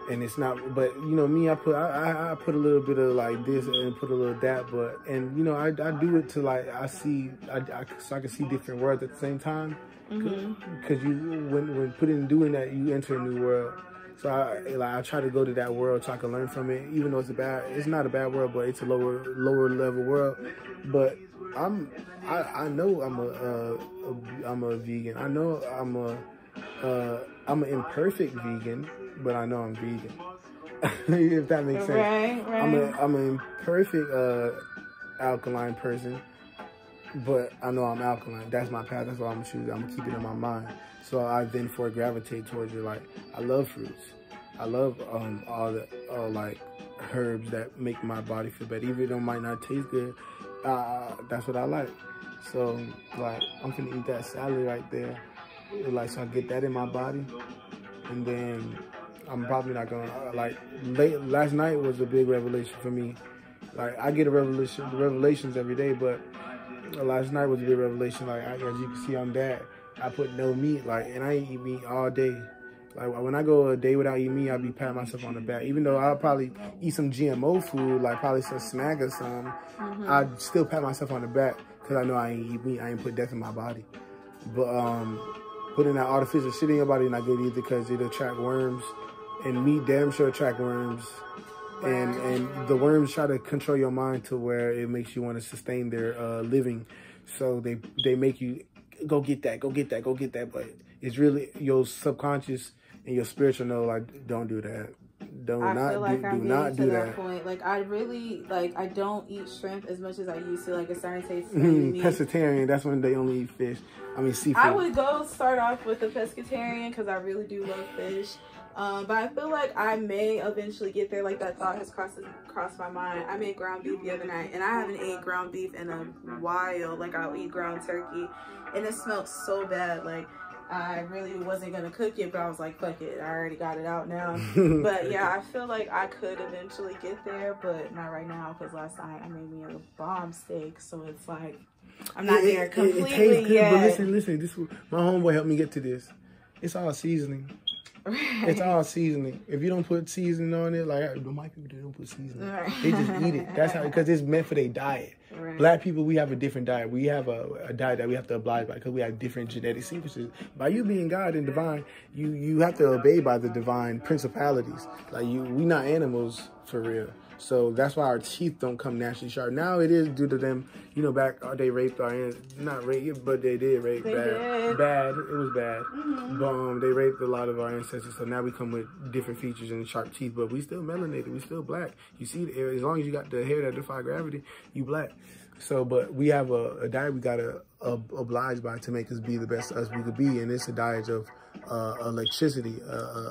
And it's not, but you know me, I put a little bit of like this and put a little that, but, and you know, I do it to like, so I can see different worlds at the same time. Because when putting doing that, you enter a new world. So I try to go to that world so I can learn from it, even though it's not a bad world, but it's a lower level world. But I know I'm a vegan. I know I'm an imperfect vegan, but I know I'm vegan. If that makes sense. Right. I'm an imperfect alkaline person, but I know I'm alkaline. That's my path. That's what I'm gonna choose. I'm gonna keep it in my mind. So I then gravitate towards it. Like, I love fruits. I love all the like herbs that make my body feel better, even though it might not taste good. That's what I like. So like, I'm gonna eat that salad right there. Like, so I get that in my body, and then I'm probably not gonna last night was a big revelation for me. Like, I get revelations every day, but last night was a big revelation. Like, as you can see on that, I put no meat, like, and I ain't eat meat all day. Like, when I go a day without eating meat, I'll be patting myself on the back. Even though I'll probably eat some GMO food, like probably some snack or something, I'd still pat myself on the back because I know I ain't eat meat. I ain't put death in my body. But putting that artificial shit in your body is not good either, because it'll attract worms, and meat damn sure attract worms. And the worms try to control your mind to where it makes you want to sustain their living. So they make you go get that, go get that, go get that. But it's really your subconscious and your spiritual know, like, don't do that. Do not do that. Point. Like, I really, like, I don't eat shrimp as much as I used to. Like, it's starting to taste pescatarian, that's when they only eat fish. I mean, seafood. I would start off with a pescatarian because I really do love fish. But I feel like I may eventually get there. Like, that thought has crossed my mind. I made ground beef the other night, and I haven't ate ground beef in a while. Like, I'll eat ground turkey, and it smelled so bad. Like, I really wasn't gonna cook it, but I was like, fuck it, I already got it out now. But yeah, I feel like I could eventually get there, but not right now, because last night I made me a bomb steak, so it's like I'm not there completely it tastes good, yet. But listen, my homeboy helped me get to this. It's all seasoning. Right. It's all seasoning. If you don't put seasoning on it, like white people, they don't put seasoning. Right. They just eat it. That's how, because it's meant for their diet. Right. Black people, we have a different diet. We have a diet that we have to oblige by because we have different genetic sequences. By you being God and divine, you have to obey by the divine principalities. Like, we not animals for real. So that's why our teeth don't come naturally sharp. Now it is due to them, back, they raped our ancestors. Not raped, but they did rape. Bad. It was bad. But they raped a lot of our ancestors. So now we come with different features and sharp teeth. But we still melanated. We still black. You see, as long as you got the hair that defy gravity, you black. So, but we have a diet we got to oblige by to make us be the best us we could be. And it's a diet of electricity,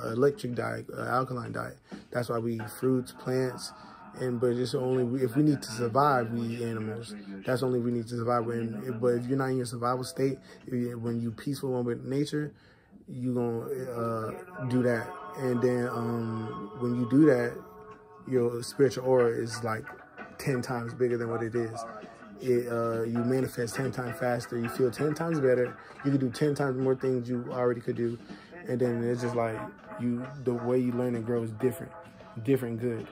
electric diet, alkaline diet. That's why we eat fruits, plants. But it's only if we need to survive, we eat animals. That's only we need to survive. But if you're not in your survival state, when you peaceful with nature, you gonna do that. And then when you do that, your spiritual aura is like 10 times bigger than what it is. You manifest 10 times faster. You feel 10 times better. You can do 10 times more things you already could do. And then it's just like the way you learn and grow is different good.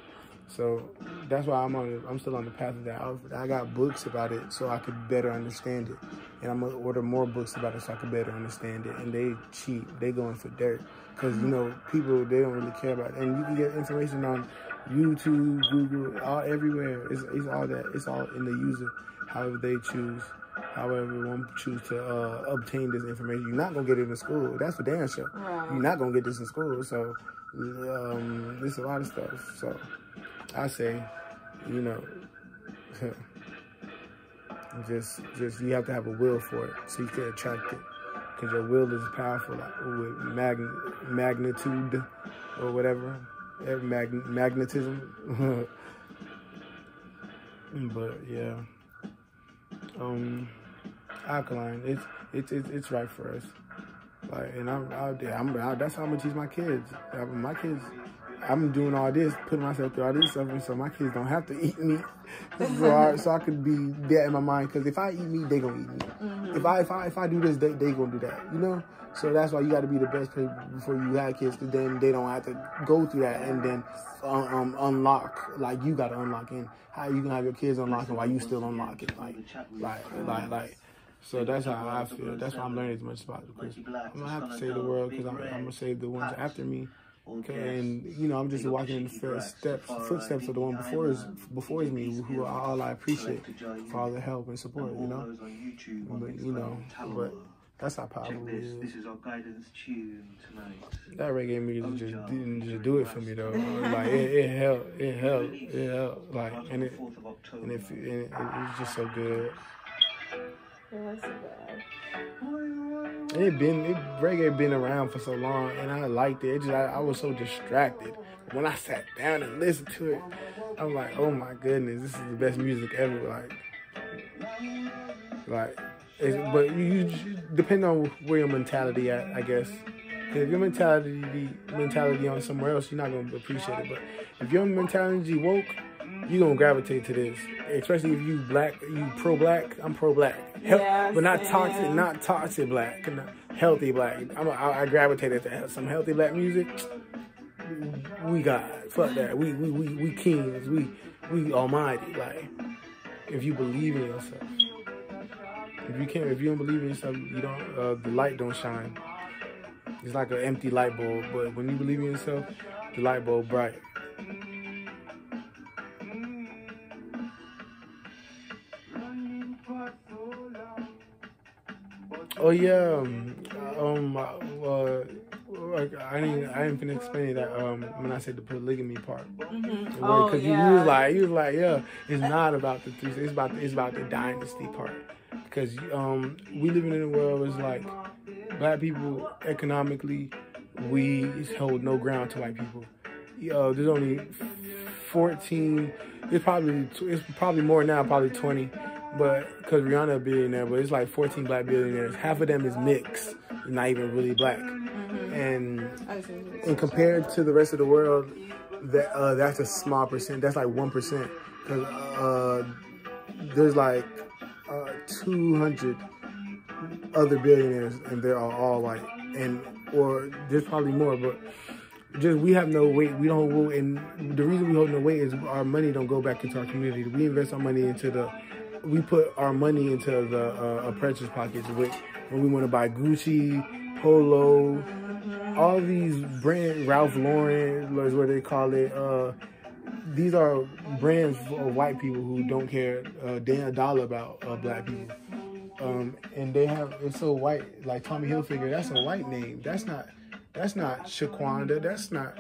So that's why I'm still on the path of that. I got books about it so I could better understand it. And I'm going to order more books about it so I could better understand it. And they cheap. They going for dirt. Because, people, they don't really care about it. And you can get information on YouTube, Google, everywhere. It's all that. It's all in the user, however they choose. However one choose to obtain this information. You're not going to get it in school. That's for damn sure. Right. You're not going to get this in school. So there's a lot of stuff. So I say, just you have to have a will for it so you can attract it, because your will is powerful, like with magnitude or whatever, magnetism. But yeah, alkaline, it's right for us. Like, and that's how I'm gonna teach my kids. My kids. I'm doing all this, putting myself through all this suffering so my kids don't have to eat meat. So I could be there in my mind, because if I eat meat, they gonna eat meat. If I do this, they gonna do that, So that's why you got to be the best before you have kids, because then they don't have to go through that and then unlock. Like, you got to unlock in. How you gonna have your kids unlocking while you still unlocking? Like. So that's how I feel. That's why I'm learning as much about it, because I'm gonna have to save the world, because I'm gonna save the ones after me. Okay, and I'm just walking in the footsteps of the one before me, who are all I appreciate for all the help and support, But that's how powerful it is. This is our guidance tune tonight. That reggae music just didn't just do it for me though. Like it helped. Like and it was just so good. That's so bad. Reggae been around for so long, and I liked it. I was so distracted when I sat down and listened to it. I'm like, oh my goodness, this is the best music ever. But you depend on where your mentality at, I guess. Because if your mentality on somewhere else, you're not gonna appreciate it. But if your mentality woke, you're gonna gravitate to this. Especially if you black, you pro-black. I'm pro-black. But not toxic black, healthy black. I gravitated to some healthy black music. We God, fuck that. We kings. We almighty. Like, if you believe in yourself, if you don't believe in yourself, you don't. The light don't shine. It's like an empty light bulb. But when you believe in yourself, the light bulb bright. Oh yeah, I didn't finish explaining that when I said the polygamy part. Mm-hmm. Because you was like, yeah, it's not about the three, it's about the dynasty part. Because we living in a world where it's like black people economically, we hold no ground to white people. There's only 14. It's probably more now, probably 20. But because Rihanna a billionaire, but it's like 14 black billionaires. Half of them is mixed, not even really black. Mm-hmm. And compared to the rest of the world, that's a small percent. That's like 1%. Because there's like 200 other billionaires, and they're all white. Or there's probably more, but just we have no weight. We don't hold, and the reason we hold no weight is our money don't go back into our community. We invest our money we put our money into the apprentice pockets when we want to buy Gucci, Polo, all these brands, Ralph Lauren is what they call it. These are brands for white people who don't care a dollar about black people. And it's so white, like Tommy Hilfiger, that's a white name. That's not Shaquanda, that's not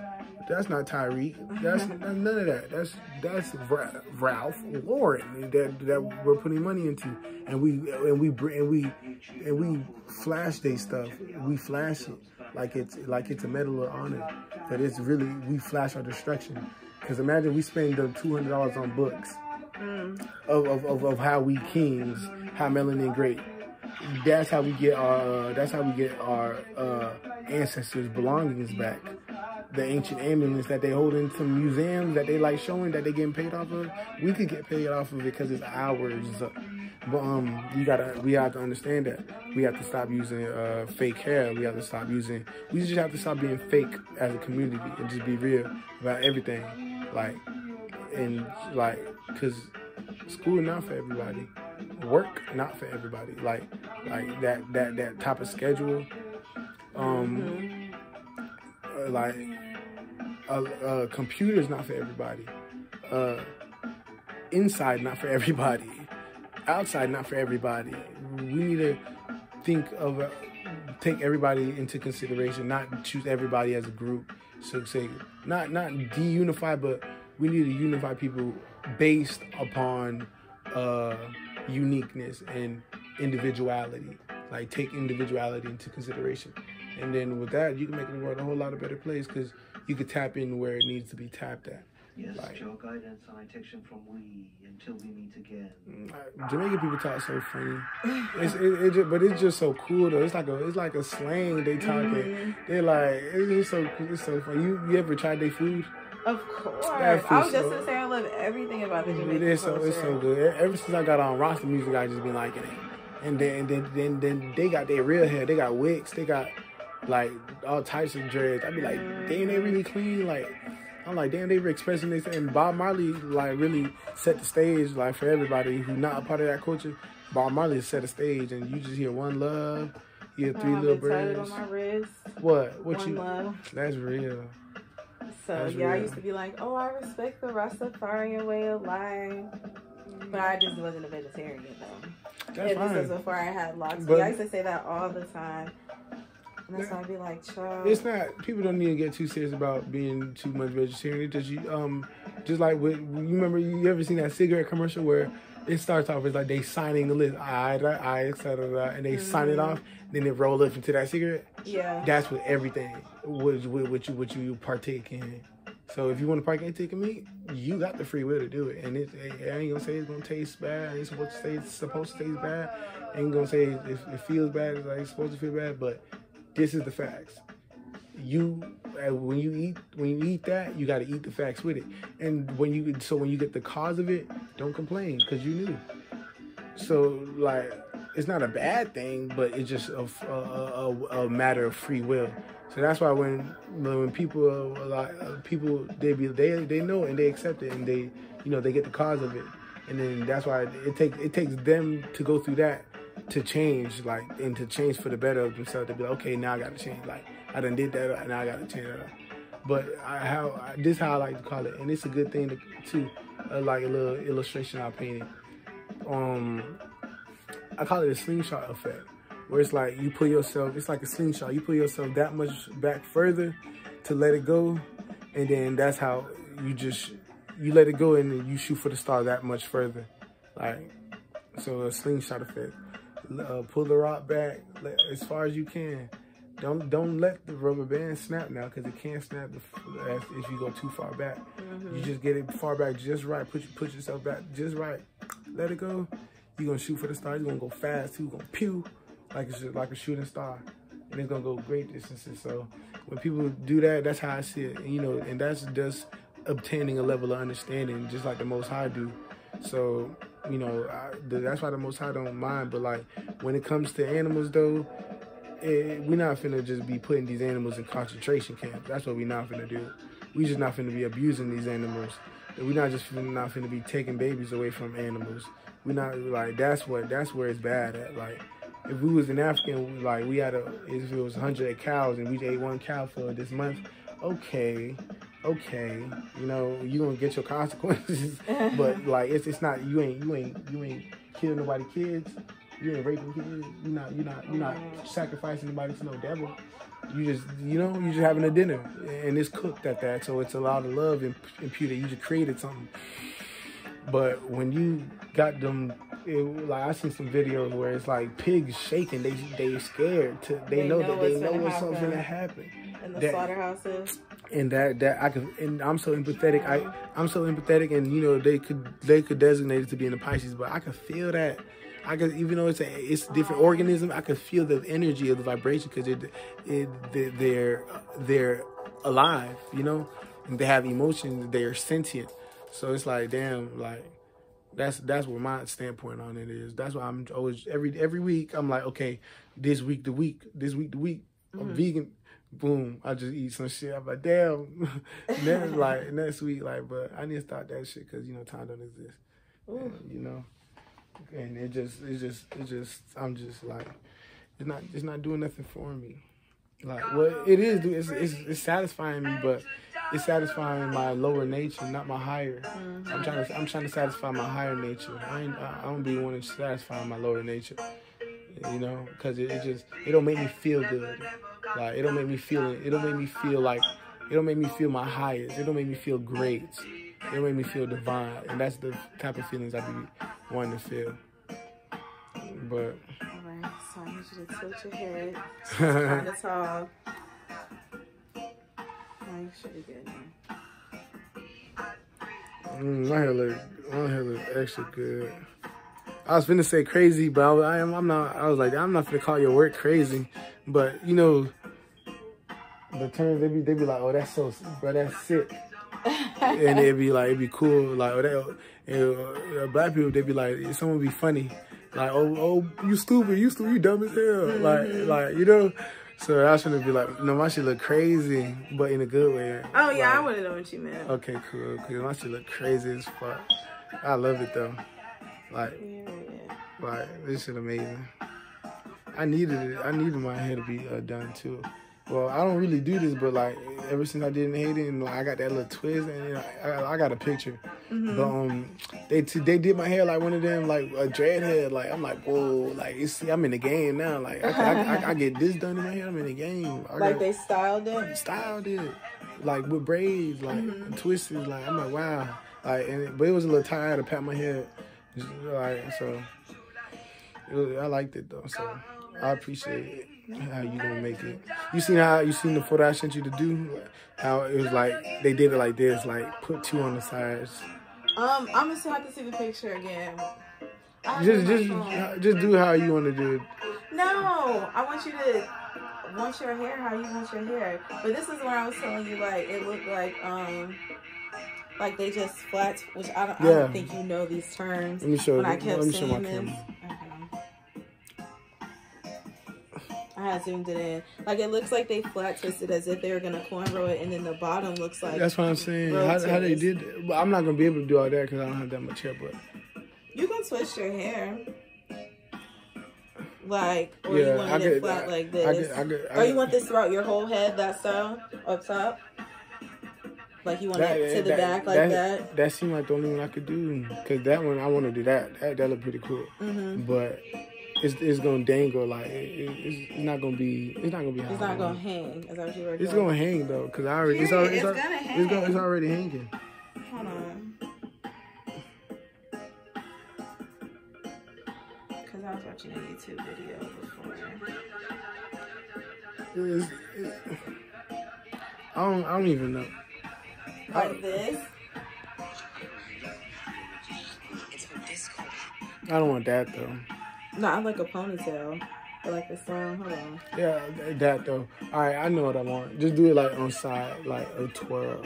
Tyreek, that's none of that. That's Ralph Lauren that we're putting money into, and we flash their stuff. We flash it like it's a medal of honor, but it's really, we flash our destruction. Because imagine we spend the $200 on books of how we kings, how melanin great. That's how we get our ancestors' belongings back. The ancient amulets that they hold in some museums that they like showing that they getting paid off of. We could get paid off of it because it's ours. But we have to understand that we have to stop using fake hair. We just have to stop being fake as a community and just be real about everything. Because school not for everybody, work not for everybody. Like that type of schedule. Computers not for everybody. Inside not for everybody. Outside not for everybody. We need to take everybody into consideration, not choose everybody as a group. So say not de-unify, but we need to unify people based upon uniqueness and individuality. Like, take individuality into consideration. And then with that, you can make the world a whole lot of better place, because you could tap in where it needs to be tapped at. Yes, your guidance and protection from we until we meet again. Jamaican people talk so funny, but it's just so cool though. It's like a slang they talking. They're like, it's so funny. You ever tried their food? Of course. I was just gonna say I love everything about the Jamaican culture. It's so good. Ever since I got on roster music, I just been liking it. And then they got their real hair. They got wigs. They got like all types of dreads. I be like, damn, they really clean. Like, I'm like, damn, they were expressing this. And Bob Marley like really set the stage, like, for everybody who's not a part of that culture. Bob Marley set the stage, and you just hear One Love. You hear Three Little Birds. On my wrist. What One Love. That's real. So that's real. I used to be like, oh, I respect the Rastafarian way of life, but I just wasn't a vegetarian though. That's fine. This was before I had locks. But I used to say that all the time. And that's why I'd be like, child. It's not, people don't need to get too serious about being too much vegetarian. It's just, just like, you ever seen that cigarette commercial where it starts off as like they signing the list, etc., and they sign it off. Then they roll up into that cigarette. Yeah. That's what everything what you partake in. So if you want to partake in meat, you got the free will to do it. And I ain't gonna say it's gonna taste bad. I ain't supposed to say it's supposed to taste bad. I ain't gonna say it feels bad. It's like it's supposed to feel bad. But this is the facts. When you eat that, you got to eat the facts with it. And when you get the cause of it, don't complain because you knew. So like, it's not a bad thing, but it's just a matter of free will. So that's why when people they know and they accept it and they get the cause of it, and then that's why it takes them to go through that to change, like, and to change for the better of themselves. To be like, okay, now I got to change. Like, I done did that, and now I got to change that. But this is how I like to call it, and it's a good thing to like a little illustration I painted. I call it a slingshot effect, where it's like you pull yourself. It's like a slingshot. You pull yourself that much back further to let it go, and then that's how you let it go, and then you shoot for the star that much further. Like, so a slingshot effect. Pull the rock back as far as you can. Don't let the rubber band snap now, because it can't snap if you go too far back. You just get it far back just right. Put yourself back just right. Let it go. You're gonna shoot for the star. You're gonna go fast. You're gonna pew like a shooting star, and it's gonna go great distances. So when people do that, that's how I see it. And that's just obtaining a level of understanding, just like the Most High do. So that's why the Most High don't mind. But like when it comes to animals, though, we're not finna just be putting these animals in concentration camps. That's what we're not finna do. We just not finna be abusing these animals. We're not finna be taking babies away from animals. We're not, like, that's where it's bad at. Like, if we was in Africa, like, if it was 100 cows and we ate one cow for this month, okay, you gonna get your consequences. But like, it's not, you ain't killing nobody kids. You ain't raping kids. You're not sacrificing anybody to no devil. You just having a dinner, and it's cooked at that. So it's a lot of love imputed. You just created something. But when you got them, like, I seen some videos where it's like pigs shaking. They scared. They know what's something gonna happen. In the slaughterhouses. And and I'm so empathetic. I'm so empathetic, and they could designate it to be in the Pisces, but I could feel that. Even though it's a different organism, I could feel the energy of the vibration, because they're alive, and they have emotions. They're sentient. So it's like, damn, like that's what my standpoint on it is. That's why I'm always every week I'm like, okay, this week the week, I'm vegan. Boom, I just eat some shit. I'm like, damn. Next week, like, but I need to start that shit because time don't exist. And it's just I'm just like, it's not doing nothing for me. Like, what it is, it's satisfying me, but it's satisfying my lower nature, not my higher. I'm trying to satisfy my higher nature. I don't be wanting to satisfy my lower nature, because it don't make me feel good. Like, it don't make me feel my highest. It don't make me feel great. It don't make me feel divine, and that's the type of feelings I be wanting to feel. But alright, so I need you to tilt your head kind of tall. You should be good now. My hair look extra good. I was finna say crazy, but I'm not. I was like, I'm not finna call your work crazy, but the terms they be like, oh, that's so, bro, that's sick. And it'd be cool, like, black people, they'd be like, someone be funny, like, oh, you stupid, you dumb as hell, like, so I shouldn't be like, no, my shit look crazy, but in a good way. Oh yeah, I wouldn't know what you meant. Okay, cool, because my shit look crazy as fuck. I love it though, like, this shit amazing. I needed my hair to be done too. Well, I don't really do this, but like ever since I didn't hate it, and like I got that little twist, and I got a picture. But they did my hair like one of them, like a dread head. Like, I'm like, whoa, like, I'm in the game now. Like I get this done in my hair, I'm in the game. They styled it. Styled it, like with braids, like twisted. Like, I'm like, wow. Like, but it was a little tired to pat my hair Like, so I liked it though. So I appreciate it. How you gonna make it? You seen the photo I sent you to do? How it was like they did it like this, like put 2 on the sides. I'm gonna still have to see the picture again. Just do how you want to do it. No, I want you to want your hair how you want your hair. But this is where I was telling you, like, it looked like they just flat, which I don't think you know these terms. Let me show. When I kept let me show my saying this. camera. I had zoomed it in. Like, it looks like they flat twisted as if they were gonna cornrow it, and then the bottom looks like. That's what I'm saying. How they did it. But I'm not gonna be able to do all that because I don't have that much hair. But you can twist your hair. Like, or you want it flat like this. Or you want this throughout your whole head, that style, up top? Like, you want it to the back like that? That seemed like the only one I could do. Because that one, I want to do that. That looked pretty cool. But it's going to dangle. Like, it's not going to be... It's not going to be... It's not going to hang. Is that what you were doing? It's going to hang, though. Because I already... It's already hanging. Hold on. I was watching a YouTube video before. I don't even know. Like this? I don't want that though. No, I like a ponytail. I like the song. Hold on. Yeah, that though. Alright, I know what I want. Just do it like on side, like a twirl.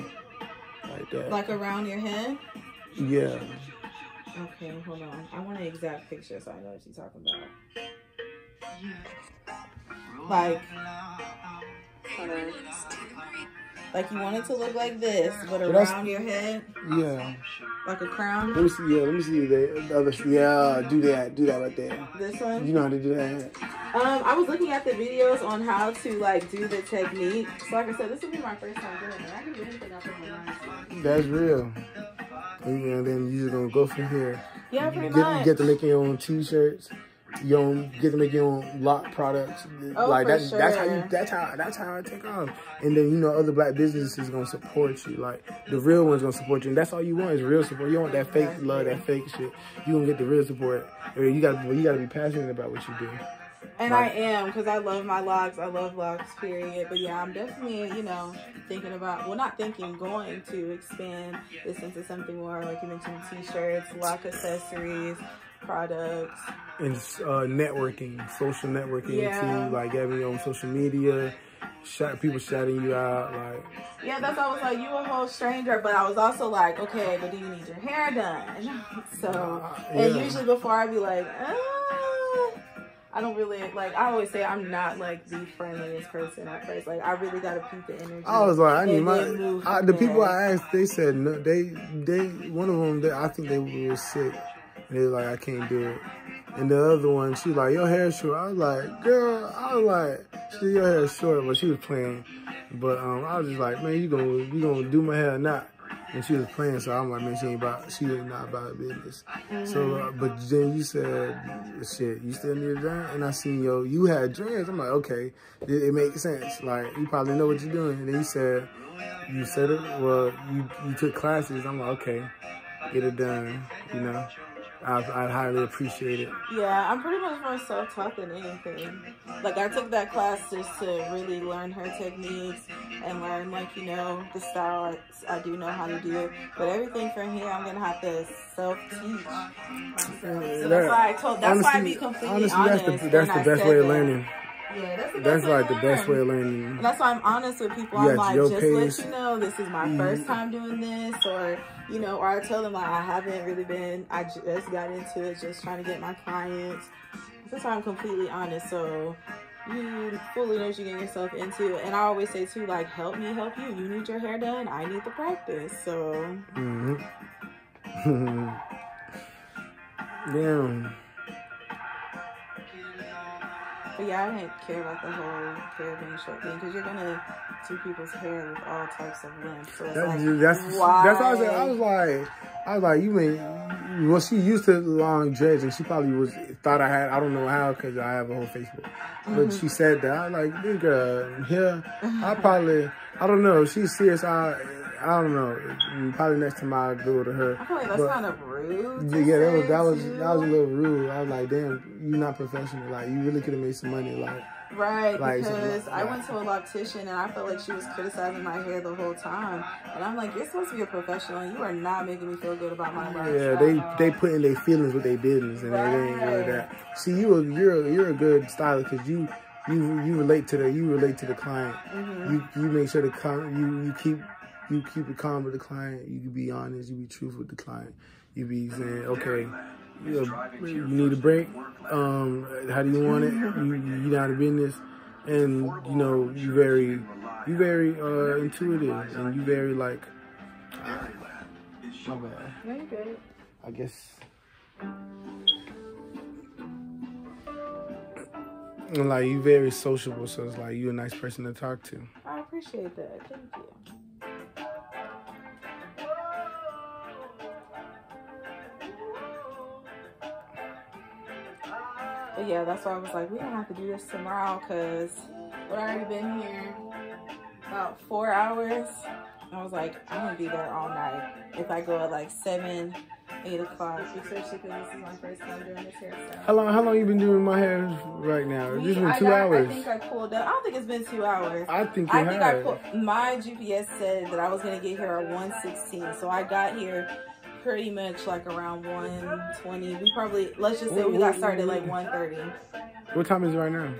Like that. Like around your head? Yeah. Okay, hold on. I want an exact picture so I know what you're talking about. Like, hold on. Like you want it to look like this, but around your head? Yeah. Like a crown? Let me see the other. Yeah, do that right there. This one? You know how to do that? I was looking at the videos on how to like do the technique. So like I said, this will be my first time doing it. I can do anything out there. That's real. And then you're just gonna go from here. Yeah, pretty much. You get to make your own t-shirts. You get to make your own lock products. Oh, like for that, sure. that's how I take off. And then other black businesses gonna support you. Like the real ones gonna support you. And that's all you want is real support. You don't want that fake love, that fake shit. You gonna get the real support. You gotta be passionate about what you do. And I am, because I love my locks. I love locks, period. But yeah, I'm definitely, thinking about, well, not thinking, going to expand this into something more, like you mentioned, t-shirts, lock accessories, products. And networking, social networking too, like having your own social media, people shouting you out, like. Yeah, that's why I was like, you a whole stranger, but I was also like, okay, but do you need your hair done? So, and usually before I'd be like, I don't really, like, I always say I'm not, like, the friendliest person at first. Like, I really got to peep the energy. I was like, I need the people I asked, they said, no, one of them, I think they were sick. And they were like, I can't do it. And the other one, she was like, your hair's short. I was like, girl, your hair's short, but she was playing. But I was just like, man, you gonna do my hair or not? And she was playing, so I'm like, man, she is not about business. So, but then you said, shit, you still need a done? And I seen you had dreads. I'm like, okay, it makes sense. Like, you probably know what you're doing. And then you said it, well, you took classes. I'm like, okay, get it done, I'd highly appreciate it. Yeah, I'm pretty much more self-taught than anything. Like, I took that class just to really learn her techniques and learn, like, the style I do know how to do. But everything from here, I'm going to have to self-teach. So that's why I be completely honest. That's the best way of learning. Yeah, that's like the best way of learning. And that's why I'm honest with people. I'm like, just let you know, this is my first time doing this, or or I tell them like I haven't really been. I just got into it, just trying to get my clients. That's why I'm completely honest. So you fully know what you're getting yourself into. And I always say too, like, help me help you. You need your hair done. I need the practice. So. Yeah. But yeah, I didn't care about the whole hair being short thing, because you're gonna do people's hair with all types of length. So it's why? That's what I said. I was like, you mean? Well, she used to long dreads, and she probably thought I had. I don't know how, because I have a whole Facebook. But she said that. I was like, this girl here. I don't know. If she's serious, I I don't know. Probably next time I'll do it to her. I feel like that's kind of rude. Yeah, that was a little rude. I was like, damn, you're not professional. Like, you really could have made some money. Right, because I went to a loctician and I felt like she was criticizing my hair the whole time. And I'm like, you're supposed to be a professional and you are not making me feel good about my life. Yeah, they put in their feelings with their business and it ain't really that. See, you're a good stylist because you relate to the client. You make sure you keep it calm with the client. You can be honest. You be truthful with the client. You be saying, okay, you need a break. How do you want it? You down to business, and you know you very intuitive, and you very like. My bad. No, you're good. I guess. And like you very sociable, so it's like you a nice person to talk to. I appreciate that. Thank you. But yeah, that's why I was like, we don't have to do this tomorrow because we've already been here about 4 hours. I was like, I'm gonna be there all night. If I go at like 7, 8 o'clock, especially because this is my first time doing this hairstyle. How long you been doing my hair right now? It's been 2 hours. I think I pulled up. I don't think it's been 2 hours. I think you have. My GPS said that I was gonna get here at 1:16, so I got here pretty much like around 1:20. We probably, let's just say we got started at like 1:30. What time is it right now?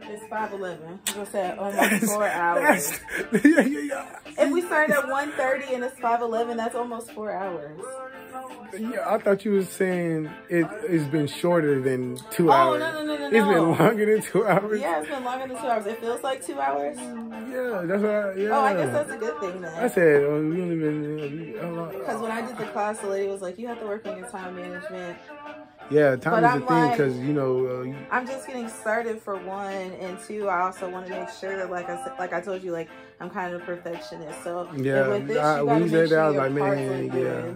It's 5:11. I just said almost 4 hours. If we started at 1:30 and it's 5:11, that's almost 4 hours. Yeah, I thought you was saying it's been shorter than 2 hours. Oh, no. It's been longer than 2 hours? Yeah, it's been longer than 2 hours. It feels like 2 hours? Yeah, that's what Oh, I guess that's a good thing then. I said, we only been... Because when I did the class, the lady was like, you have to work on your time management. Yeah, time is a thing because, you know... I'm just getting started for one, and two, I also want to make sure that, like I told you, like, I'm kind of a perfectionist. So, yeah, with this, when you said that, I was like, man, yeah.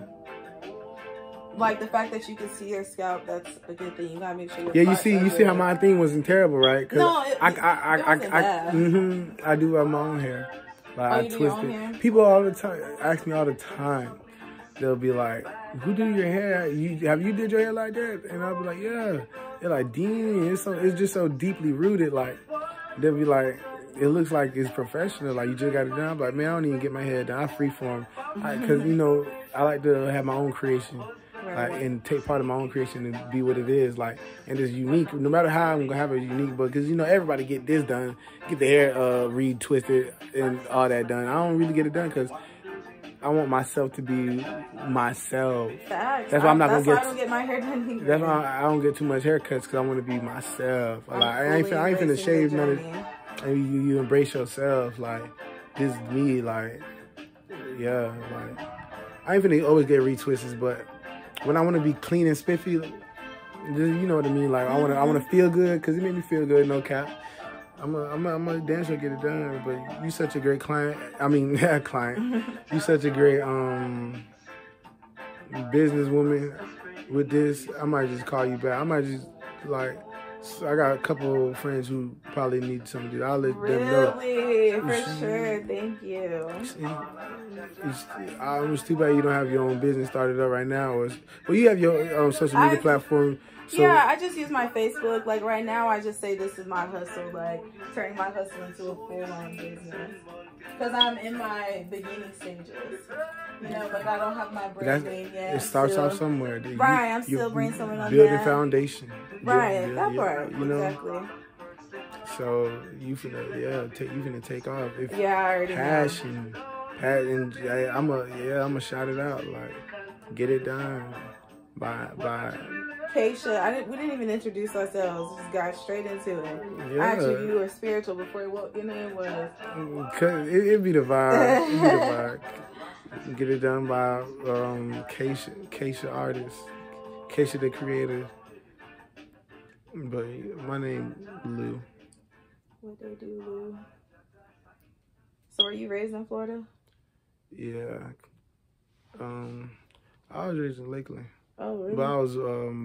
Like, the fact that you can see your scalp, that's a good thing. You gotta make sure your you see how my thing wasn't terrible, right? No, I do have my own hair. Like, I twist it. Hair? People all the time ask me all the time. They'll be like, "Who do your hair? Have you did your hair like that?" And I'll be like, "Yeah." They're like, "Damn, it's just so deeply rooted." Like, they'll be like, "It looks like it's professional. Like you just got it done." I'm like, man, I don't even get my hair done. I freeform because you know I like to have my own creation. Like, and take part of my own creation and be what it is, like, and it's unique. No matter how I'm gonna have a unique, but because you know everybody get this done, get the hair retwisted and all that done. I don't really get it done because I want myself to be myself. Facts. That's why I'm not gonna get. I don't get my hair done either. That's why I don't get too much haircuts because I want to be myself. Like I ain't finna shave none of. And you embrace yourself, like this is me, like yeah, like I ain't finna always get retwists, but. When I want to be clean and spiffy, you know what I mean. Like I want to feel good because it made me feel good. No cap. I'm a damn sure get it done. But you such a great client. I mean, client. You such a great businesswoman. With this, I might just call you back. I might just like. I got a couple of friends who probably need somebody. I'll let them know. Really, for sure. Thank you. It's too bad you don't have your own business started up right now. Well, you have your social media platform. So. Yeah, I just use my Facebook. Like right now, I just say this is my hustle. Like turning my hustle into a full-on business. Because I'm in my beginning stages. You know, like I don't have my branding yet. It starts off somewhere. Right, I'm still brainstorming on building foundation. Right, that part. You know? Exactly. So you finna take off. I already know. I'ma shout it out. Like, get it done. By Keisha, we didn't even introduce ourselves. Just got straight into it. Yeah. Actually, you were spiritual before what your name was. Cause it'd be the vibe. Get it done by Keisha artist, Keisha the creator. But my name Lou. What they do, Lou? So were you raised in Florida? Yeah. I was raised in Lakeland. Oh, really? But I was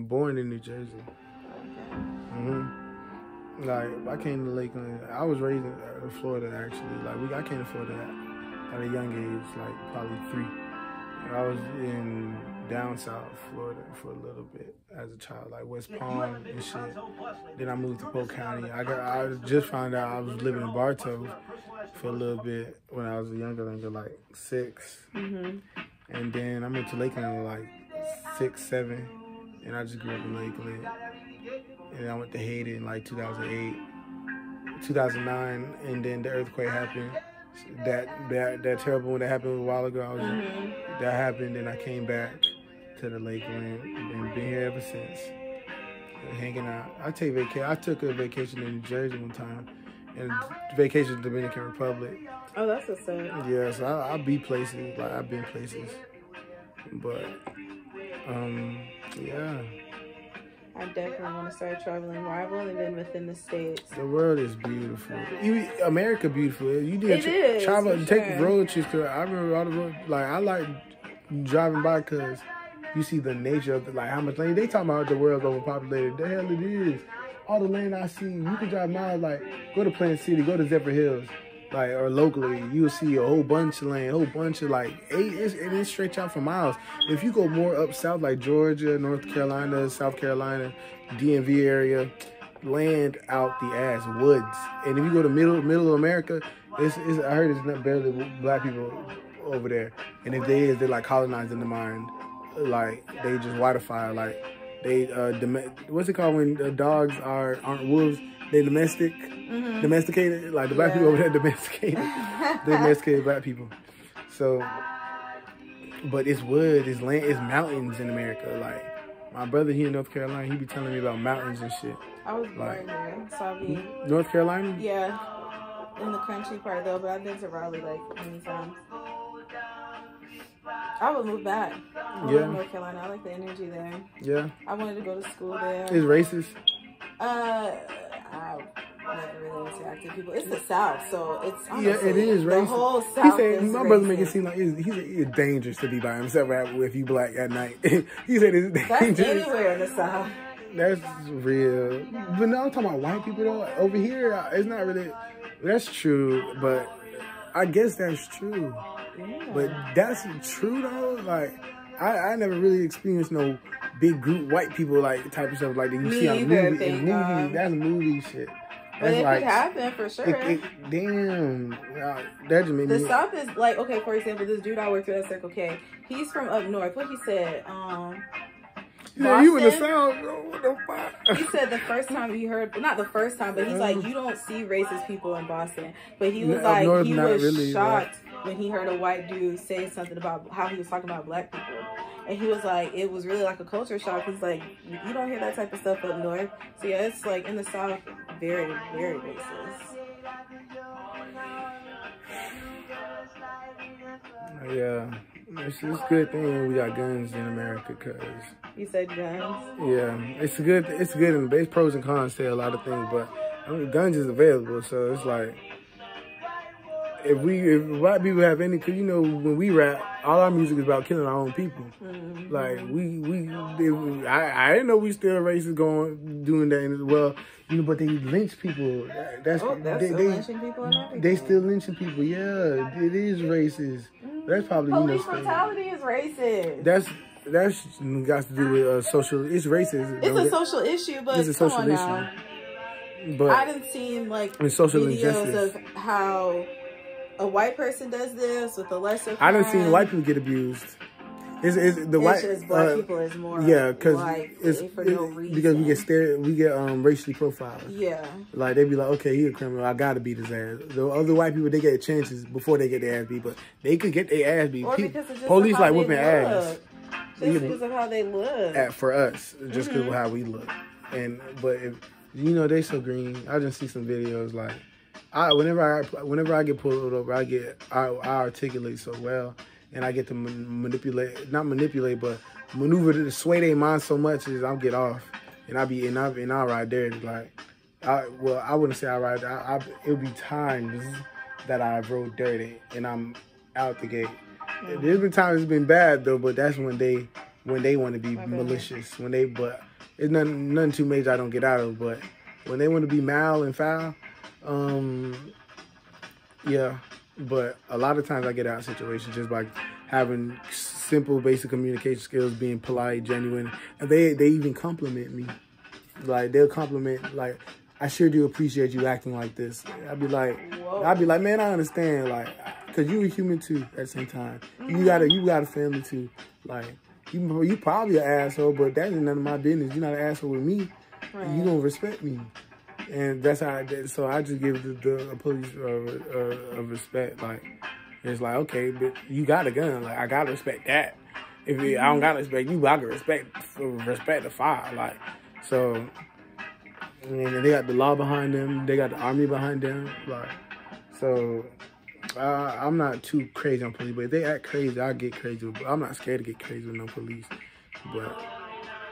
born in New Jersey. Okay. Like I came to Lakeland. I was raised in Florida actually. Like I came to Florida at a young age, like probably 3. I was in down south Florida for a little bit as a child, like West Palm and shit. Then I moved to Polk County. I just found out I was living in Bartow for a little bit when I was younger, like 6. And then I moved to Lakeland like 6, 7, and I just grew up in Lakeland. And I went to Haiti in like 2008, 2009, and then the earthquake happened. That terrible one that happened a while ago. That happened, and I came back to the Lakeland and been here ever since. Hanging out. I took a vacation in New Jersey one time, and vacation in the Dominican Republic. Oh, that's what's up. Yeah, so I'll be places. Like I've been places, but yeah. I definitely want to start traveling more. I've only been within the States. The world is beautiful. Even America beautiful. You need to travel and take road trips. Cause I remember all the road. Like I like driving by because you see the nature of like how much land they talking about. The world's overpopulated. The hell it is. All the land I see, you can drive miles. Like go to Plant City, go to Zephyr Hills, like or locally, you'll see a whole bunch of land, a whole bunch of like it stretch out for miles. If you go more up south, like Georgia, North Carolina, South Carolina, DMV area, land out the ass, woods. And if you go to middle America, I heard it's not barely black people over there. And if they is, they're like colonizing the mind, like they just whitified, like they what's it called when the dogs aren't wolves? They domesticated, like the black people over there domesticated black people. So, but it's wood, it's land, it's mountains in America. Like my brother here in North Carolina, he be telling me about mountains and shit. I was born there, so I'll be North Carolina. Yeah, in the country part though, but I've been to Raleigh like many times. I would move back. I love North Carolina. I like the energy there. Yeah. I wanted to go to school there. It's racist. I never really want to say Atypical. It's the South, so it's honestly, it is racist. The whole South is my racist. brother make it seem like it's dangerous to be by himself if you black at night. He said it's dangerous. That's anywhere in the South. That's real. But no, I'm talking about white people though. Over here, it's not really. That's true, but I guess that's true. Yeah. But that's true though. Like I never really experienced no big group white people like type of stuff like that you see on movies. That's movie shit. But it could happen for sure. Damn, that just made me. The South is like, okay, for example, this dude I worked with at Circle K, he's from up north. What he said, yeah, you in the South? What the fuck? He said the first time he heard, not the first time, but he's like, you don't see racist people in Boston. But he was like, he was really, shocked when he heard a white dude say something about how he was talking about black people. And he was like, it was really like a culture shock. He's like, you don't hear that type of stuff up north. So yeah, it's like in the South, very, very racist. Yeah, it's a good thing we got guns in America, cause you said guns. Yeah, it's good, and there's pros and cons to a lot of things, but I mean, guns is available, so it's like if white people have any, cause you know when we rap, all our music is about killing our own people. Mm-hmm. Like I didn't know we still racist doing that as well. You know, but they lynch people. That's still lynching people and everything. They still lynching people. Yeah, it is racist. Mm-hmm. That's probably police brutality is racist. That's got to do with social. It's racist. It's a social issue, but it's a social issue. Now. But I didn't see like social videos injustice of how a white person does this with a lesser crime. I didn't see white people get abused. It's just black people is more because for no reason. Because we get racially profiled. Yeah, like they be like, okay, he a criminal, I gotta beat his ass. The other white people, they get chances before they get their ass beat, but they could get their ass beat. Or because it's just police like whipping ass. Just because of how they look. For us, just because of how we look. But if you know they so green, I just see some videos like whenever I get pulled over, I articulate so well. And I get to not manipulate, but maneuver to sway their mind so much as I'll get off, and I'll ride there. Like, I wouldn't say I ride. It'll be times that I rode dirty and I'm out the gate. Mm-hmm. There's been times it's been bad though, but that's when they want to be malicious. But it's nothing too major I don't get out of. But when they want to be mal and foul, yeah. But a lot of times I get out of situations just by having simple, basic communication skills, being polite, genuine. And they even compliment me. Like, they'll compliment, like, I sure do appreciate you acting like this. I'd be like, man, I understand. Like, because you a human too at the same time. You got a family too. Like, you probably an asshole, but that ain't none of my business. You're not an asshole with me. Right. You gonna respect me. And that's how so I just give the police a respect. Like, it's like, okay, but you got a gun. Like, I gotta respect that. If I don't gotta respect you, I can respect the fire. Like, so, and they got the law behind them. They got the army behind them. Like, so I'm not too crazy on police, but if they act crazy, I get crazy. I'm not scared to get crazy with no police, but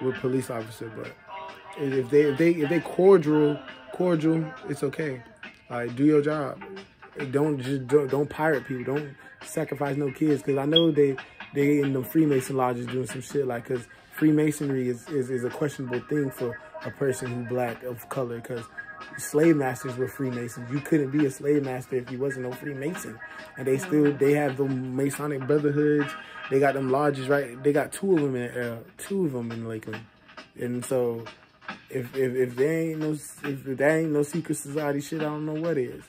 with police officer. But if they cordial, it's okay. Like, do your job. Don't pirate people. Don't sacrifice no kids. Cause I know they in the Freemason lodges doing some shit. Like, cause Freemasonry is a questionable thing for a person who's black of color. Cause slave masters were Freemasons. You couldn't be a slave master if you wasn't no Freemason. And they have the Masonic brotherhoods. They got them lodges, right? They got two of them in Lakeland. And so if that ain't no secret society shit, I don't know what is.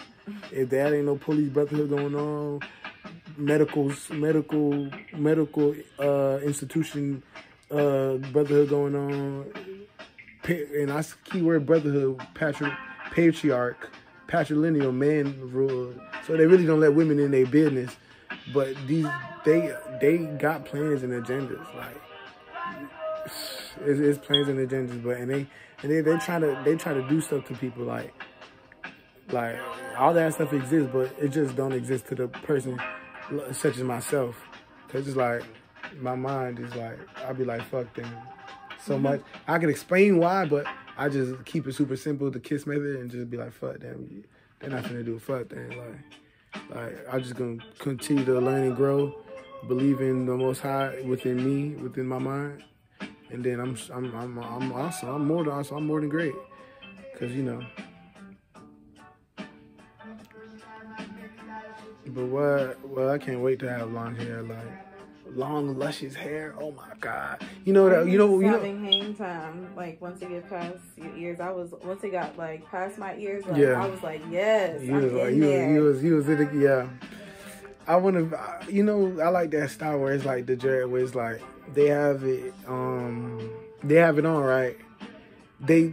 If that ain't no police brotherhood going on, medical institution brotherhood going on, and I keyword brotherhood, patrilineal man rule. So they really don't let women in their business. But they got plans and agendas. Like, it's plans and agendas, but they try to do stuff to people like all that stuff exists, but it just don't exist to the person such as myself. Cause it's like my mind is like, I'll be like, fuck them so much. I can explain why, but I just keep it super simple, the KISS method, and just be like, fuck them. They're not gonna do a fuck thing. Like I'm just gonna continue to learn and grow, believe in the Most High within me, within my mind, and then I'm awesome. I'm more than great, cause you know. But well, I can't wait to have long hair, like long, luscious hair. Oh my God! You know having hang time. Like once it get past your ears, once it got like past my ears, like, yeah. I was like, yes, I'm in there. He was in it, yeah. I want to, I like that style where it's like the dread, where it's like they have it on right. They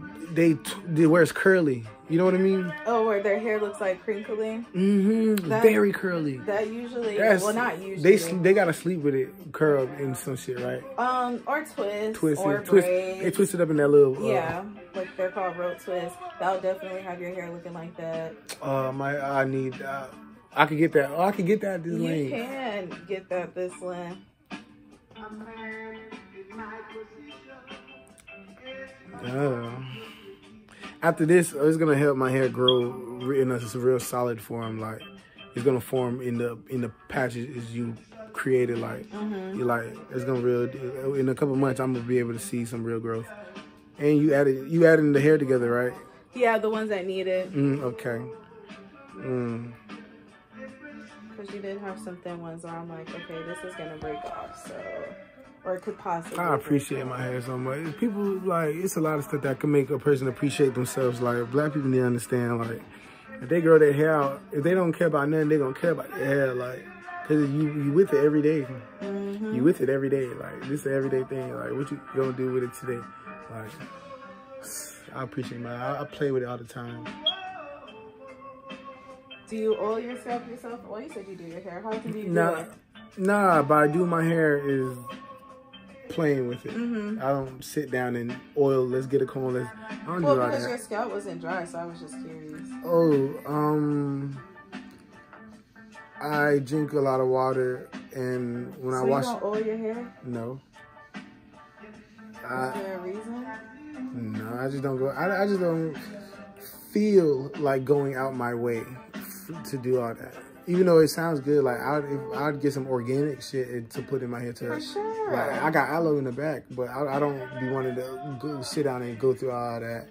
where it's curly. You know what I mean? Oh, where their hair looks like crinkly? Mm-hmm. Very curly. That usually, not usually. They gotta sleep with it curled in some shit, right? Or twist or braids. They twist it up in that little... yeah, like they're called rope twists. That'll definitely have your hair looking like that. I need... I could get that. Oh, I could get that this lane. You can get that this lane. After this, it's gonna help my hair grow in a real solid form. Like it's gonna form in the patches you created. Like you like it's gonna in a couple months. I'm gonna be able to see some real growth. And you added the hair together, right? Yeah, the ones that need it. Okay. Because you did have some thin ones where I'm like, okay, this is gonna break off, so. Or it could possibly. I appreciate my hair so much. People, like, it's a lot of stuff that can make a person appreciate themselves. Like, black people need to understand, like, if they grow their hair out, if they don't care about nothing, they gonna care about their hair, like, because you with it every day. You with it every day. Like, this is an everyday thing. Like, what you gonna do with it today? Like, I appreciate I play with it all the time. Do you oil yourself? Well, you said you do your hair. How can you do it? Nah, but I do my hair is playing with it. I don't sit down and oil. Let's get a comb. I don't do all that. Because your scalp wasn't dry, so I was just curious. I drink a lot of water, and when I wash. So you don't oil your hair? No. Is there a reason? No, I just don't go. I just don't feel like going out my way to do all that. Even though it sounds good, like I'd get some organic shit to put in my hair. For sure. Like I got aloe in the back, but I don't be wanting to sit down and go through all that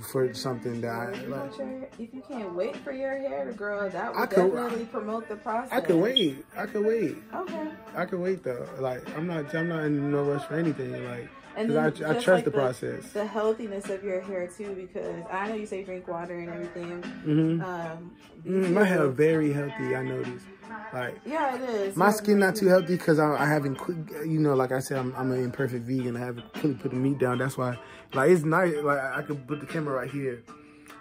for something that I like. If you can't wait for your hair to grow, that would definitely promote the process. I could wait. Okay. I could wait though. Like I'm not in no rush for anything. Like, and then I trust the process. The healthiness of your hair too, because I know you say drink water and everything. My hair very healthy. I noticed. Like, yeah, it is. My skin not too healthy because I haven't, like I said, I'm an imperfect vegan. I haven't fully put the meat down. That's why, like, it's nice. Like, I could put the camera right here,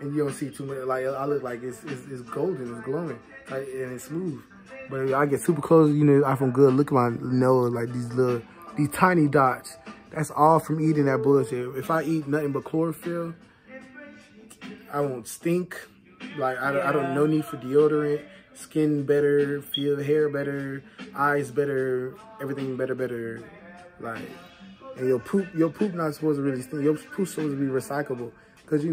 and you don't see too much. Like, I look like it's golden, it's glowing, like, and it's smooth. But if I get super close, I'm from good. Look at my nose, like these tiny dots. That's all from eating that bullshit. If I eat nothing but chlorophyll, I won't stink. Like, I don't no need for deodorant. Skin better, feel hair better, eyes better, everything better. Like, and your poop not supposed to really stink. Your poop's supposed to be recyclable. Cause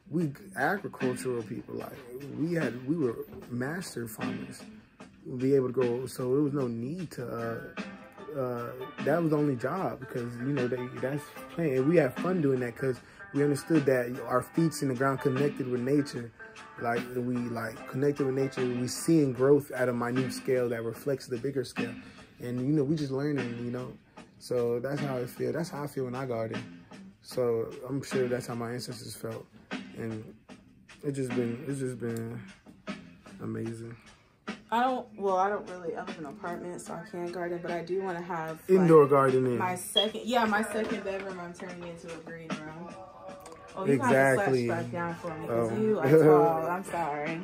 we agricultural people. Like, we were master farmers. We'll be able to grow, so there was no need to. That was the only job because that's playing. We had fun doing that because we understood that our feet's in the ground, connected with nature. Like, we connected with nature. We seeing growth at a minute scale that reflects the bigger scale, and we just learning. So that's how I feel. That's how I feel when I garden. So I'm sure that's how my ancestors felt, and it's just been amazing. I live in an apartment, so I can't garden, but I do want to have indoor gardening. My second bedroom, I'm turning into a green room. Oh, you exactly. Kind of back down for me because you are tall. I'm sorry.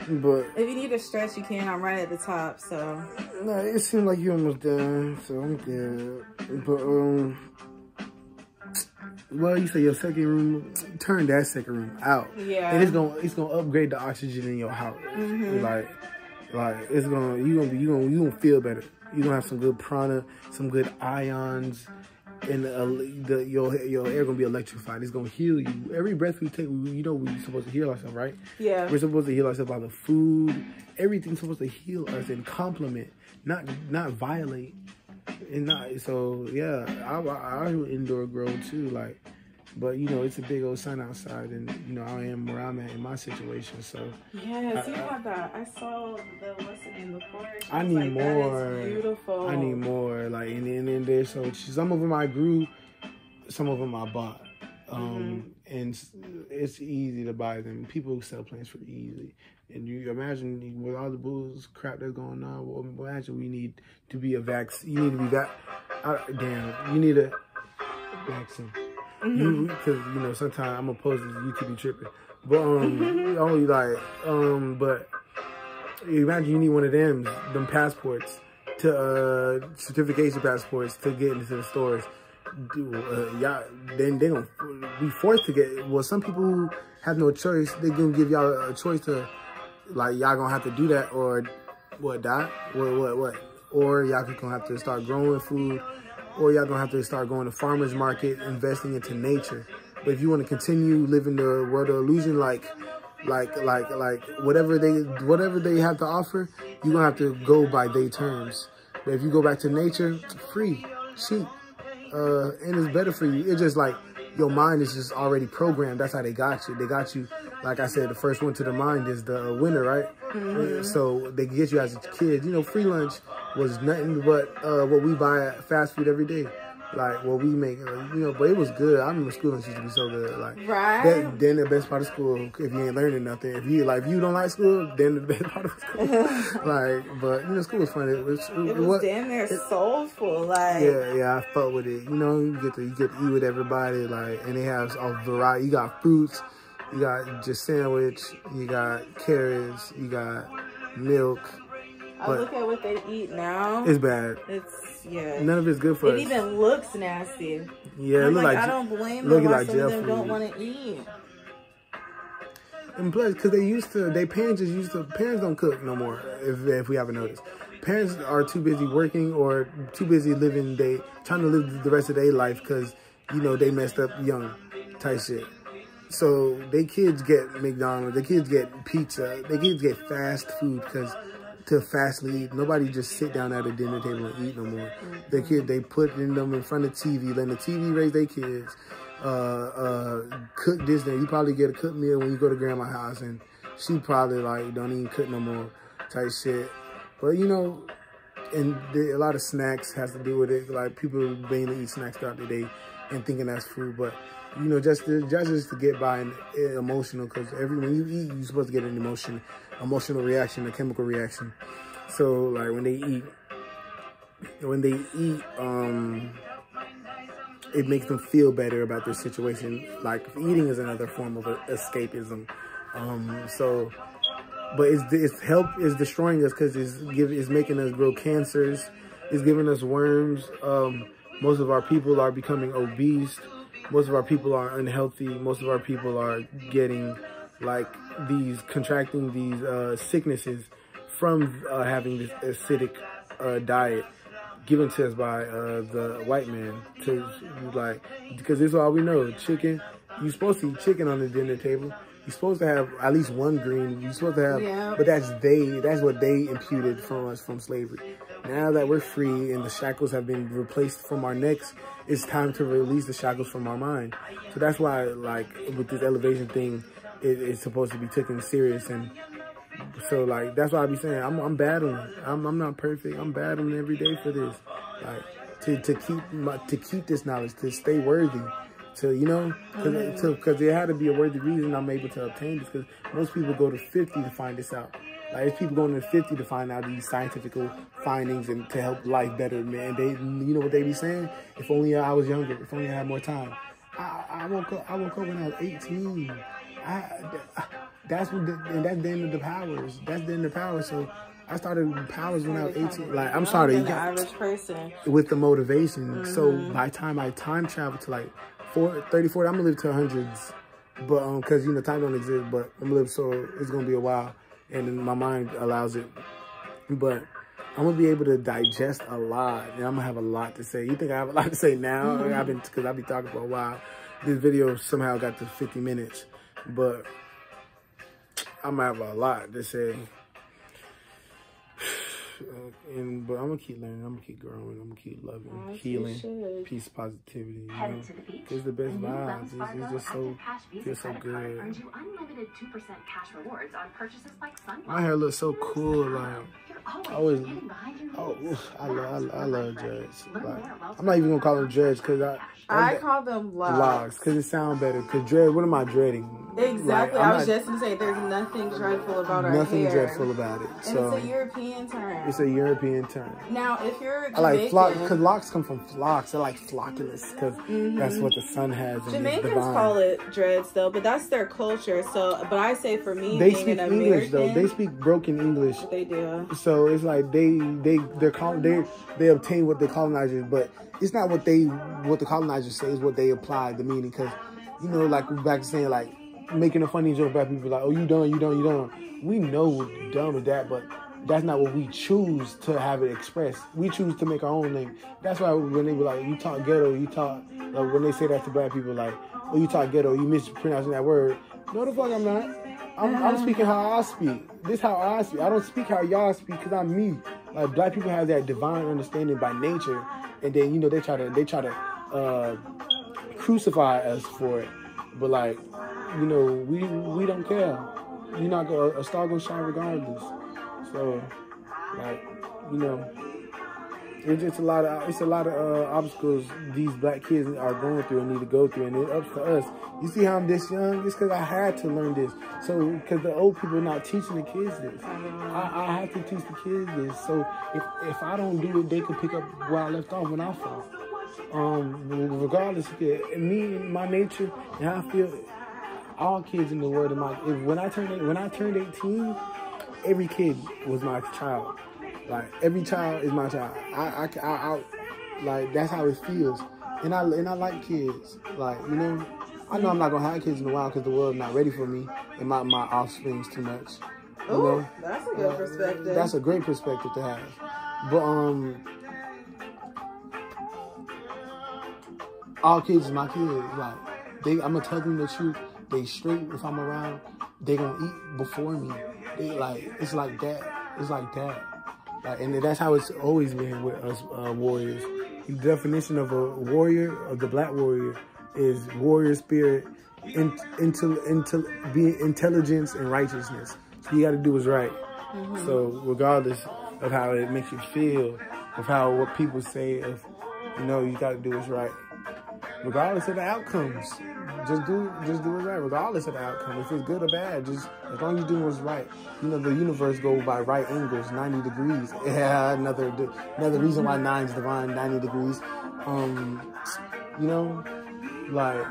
But if you need to stretch, you can. I'm right at the top, so. No, it seems like you're almost done, so I'm good. But well, you say your second room. Turn that second room out. Yeah. And it's gonna upgrade the oxygen in your house. Like it's gonna you gonna feel better. You gonna have some good prana, some good ions. And your air gonna be electrified. It's gonna heal you. Every breath we take, we're supposed to heal ourselves, right? Yeah. We're supposed to heal ourselves by the food. Everything's supposed to heal us and complement, not violate. And not so. Yeah, I indoor grow too. Like, but it's a big old sun outside, and I am where I'm at in my situation. So yes, you have that. I saw what's the name, the forest. I need more. That is beautiful. I need more. Like, and then there's some of them I grew, some of them I bought. And it's easy to buy them. People sell plants for easy. And you imagine with all the bull's crap that's going on, well, imagine we need to be a vaccine. You need to be you need a vaccine. Because, sometimes I'm opposed to YouTube be tripping. But, only but imagine you need one of them passports to, certification passports to get into the stores. Then they gonna be forced to get. Well, some people who have no choice, they gonna give y'all a choice to, like, y'all gonna have to do that or die? What? Or y'all gonna have to start growing food, or y'all gonna have to start going to farmers market, investing into nature. But if you want to continue living the world of illusion, like whatever they have to offer, you're gonna have to go by their terms. But if you go back to nature, free, cheap. And it's better for you. It's just like your mind is just already programmed. That's how they got you. They got you, like I said, the first one to the mind is the winner, right? So they get you as a kid. Free lunch was nothing but what we buy at fast food every day. Like what we make, but it was good. I remember school lunch used to be so good. Like, right? Then the best part of school, if you ain't learning nothing, if you don't like school, then the best part of school. But school was fun. It was damn near soulful. Like, yeah, I fuck with it. You get to eat with everybody. Like, and they have a variety. You got fruits, you got just sandwich, you got carrots, you got milk. I look at what they eat now. It's bad. None of it's good for us. It even looks nasty. Yeah, it look like I don't blame them why some of them don't want to eat. And plus, because parents don't cook no more, if we haven't noticed. Parents are too busy working or too busy trying to live the rest of their life because, they messed up young type shit. So they kids get McDonald's, the kids get pizza, they kids get fast food because to fastly eat. Nobody just sit down at a dinner table and eat no more. They put them in front of TV, letting the TV raise their kids. cook this. Then you probably get a cooked meal when you go to grandma's house, and she probably like don't even cook no more type shit. But you know, and a lot of snacks has to do with it. Like people mainly eat snacks throughout the day and thinking that's food, but you know, just to get by and emotional, because when you eat, you're supposed to get an emotional reaction, a chemical reaction. So like when they eat, it makes them feel better about their situation. Like eating is another form of escapism. But it's destroying us because it's making us grow cancers. It's giving us worms. Most of our people are becoming obese. Most of our people are unhealthy. Most of our people are getting contracting these sicknesses from having this acidic diet given to us by the white man. Because this is all we know. Chicken. You're supposed to eat chicken on the dinner table. You're supposed to have at least one green. You're supposed to have, but that's what they imputed from us from slavery. Now that we're free and the shackles have been replaced from our necks, it's time to release the shackles from our mind. So that's why, like, with this elevation thing, it's supposed to be taken serious. And so, like, that's why I be saying, I'm battling. I'm not perfect. I'm battling every day for this. Like, to keep this knowledge, to stay worthy. To, you know, because there had to be a worthy reason I'm able to obtain this, because most people go to 50 to find this out. Like, there's people going to 50 to find out these scientific findings and to help life better, man. They, you know what they be saying? If only I was younger, if only I had more time. I woke up when I was 18. That's the end of the powers. That's the end of the powers. So I started powers when I was 18. Like, I'm sorry. The average person. With the motivation. So by the time I time travel to like 30, 40, I'm gonna live to hundreds, but because you know time don't exist, but I'm gonna live, so it's gonna be a while, and then my mind allows it. But I'm gonna be able to digest a lot, and I'm gonna have a lot to say. You think I have a lot to say now? Because I've been talking for a while. This video somehow got to 50 minutes, but I'm gonna have a lot to say. But I'm gonna keep learning. I'm gonna keep growing. I'm gonna keep loving, healing, peace, positivity. You know? It's the best vibes. It's just so feels so good. My hair looks so cool. Like I love dreads. Like I'm not even gonna call them dreads because I call them locks because it sounds better. Because dread, what am I dreading? Exactly. Like, I was just gonna say there's nothing dreadful about our hair. Nothing dreadful about it. So it's a European term. It's a European term. Now, if you're Jamaican, I like flock because locks come from flocks. They're like flocculus because that's what the sun has. Jamaicans call it dreads though, but that's their culture. So, but I say for me, they speak English though. They speak broken English. They do. So it's like they obtain what the colonizers, but it's not what the colonizers say. Is what they apply the meaning. Because you know, like back saying like making a funny joke about people like, oh, you don't. We know dumb is that, but that's not what we choose to have it expressed. We choose to make our own name. That's why when they be like, you talk ghetto, like when they say that to black people, like, oh, you talk ghetto, you mispronouncing that word. No, the fuck I'm not. I'm speaking how I speak. This how I speak. I don't speak how y'all speak because I'm me. Like, black people have that divine understanding by nature, and then, you know, they try to crucify us for it. But, like, you know, we don't care. You're not gonna, a star gonna shine regardless. So, like, you know, it's a lot of obstacles these black kids are going through and need to go through, and it's up to us. You see how I'm this young? It's because I had to learn this. So, because the old people are not teaching the kids this. I have to teach the kids this. So, if I don't do it, they can pick up where I left off when I fall. Regardless, my nature, and I feel all kids in the world. When I turned 18, every kid was my child. Like, every child is my child. I like, that's how it feels. And I like kids. Like, you know, I know I'm not gonna have kids in a while because the world's not ready for me and my offspring's too much. You know? That's a good perspective. That's a great perspective to have. But all kids is my kids. Like, I'm gonna tell them the truth. They straight. If I'm around, they gonna eat before me. They like, it's like that. It's like that. Like, and that's how it's always been with us warriors. The definition of a warrior, of the black warrior, is warrior spirit, intelligence, and righteousness. So you got to do what's right. So regardless of how it makes you feel, of what people say, of you got to do what's right, regardless of the outcomes. Just do what's right, regardless of the outcome. If it's good or bad, just as long as you do what's right. The universe goes by right angles, 90 degrees. Yeah, another reason why 9 is divine, 90 degrees. Like,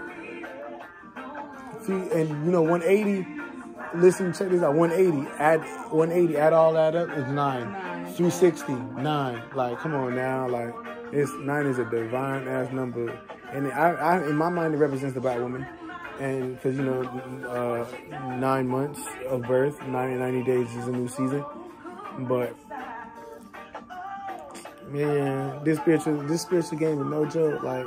and 180. Listen, check this out. 180. Add all that up is 9. 360, 9. Like, come on now. Like, 9 is a divine ass number. And I in my mind, it represents the black woman. And because, 9 months of birth, 90 days is a new season. But, man, this spiritual game is no joke. Like,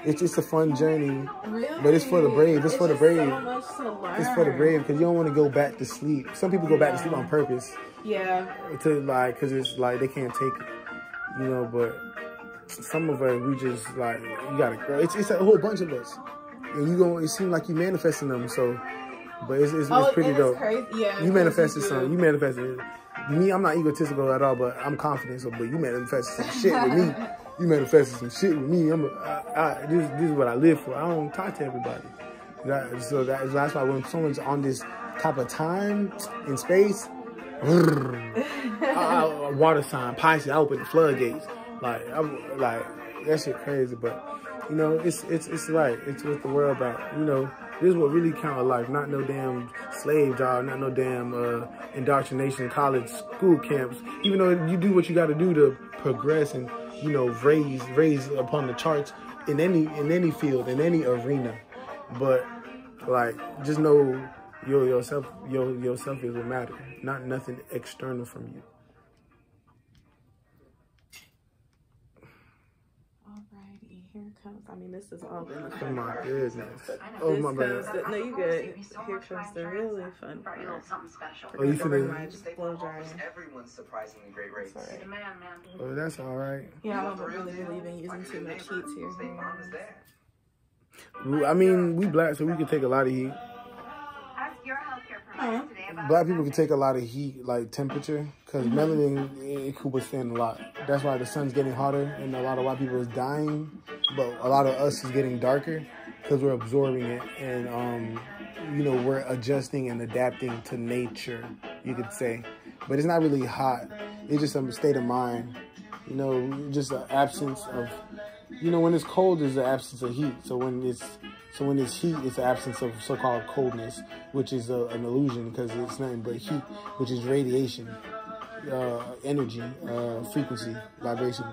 it's just a fun journey. Really? But it's for the brave. It's for the brave. So much to learn. It's for the brave because you don't want to go back to sleep. Some people go back to sleep on purpose. Yeah. Because it's like they can't take it. But some of us, we just like, you gotta grow. It's a whole bunch of us. And it seems like you manifesting them. So, but it's pretty dope. Crazy. Yeah, you manifested something. You manifested it. Me, I'm not egotistical at all, but I'm confident. So, but you manifested some shit with me. You manifested some shit with me. This is what I live for. I don't talk to everybody. That's why when someone's on this type of time in space, water sign, Pisces, I open the floodgates. Like that shit crazy. But it's right. It's what the world about. This is what really count in life. Not no damn slave job. Not no damn indoctrination, college, school camps. Even though you do what you got to do to progress and raise upon the charts in any field, in any arena. But like, just know yourself is what matters, not nothing external from you. Alrighty, here comes. I mean, this is all been the Oh fun my part. goodness. Oh my bad. No, you good. Here comes the really fun part. Oh, you finna? Blow dryer. Everyone's surprisingly great rates. Sorry. Oh, that's all right. Yeah, I don't really believe in using too much heat here. I mean, we black, so we can take a lot of heat. Black people can take a lot of heat, like temperature, because melanin, it could withstand a lot. That's why the sun's getting hotter and a lot of white people is dying, but a lot of us is getting darker because we're absorbing it and, we're adjusting and adapting to nature, you could say. But it's not really hot. It's just a state of mind, just an absence of, when it's cold, there's an absence of heat. So when it's heat, it's the absence of so-called coldness, which is an illusion because it's nothing but heat, which is radiation, energy, frequency, vibration.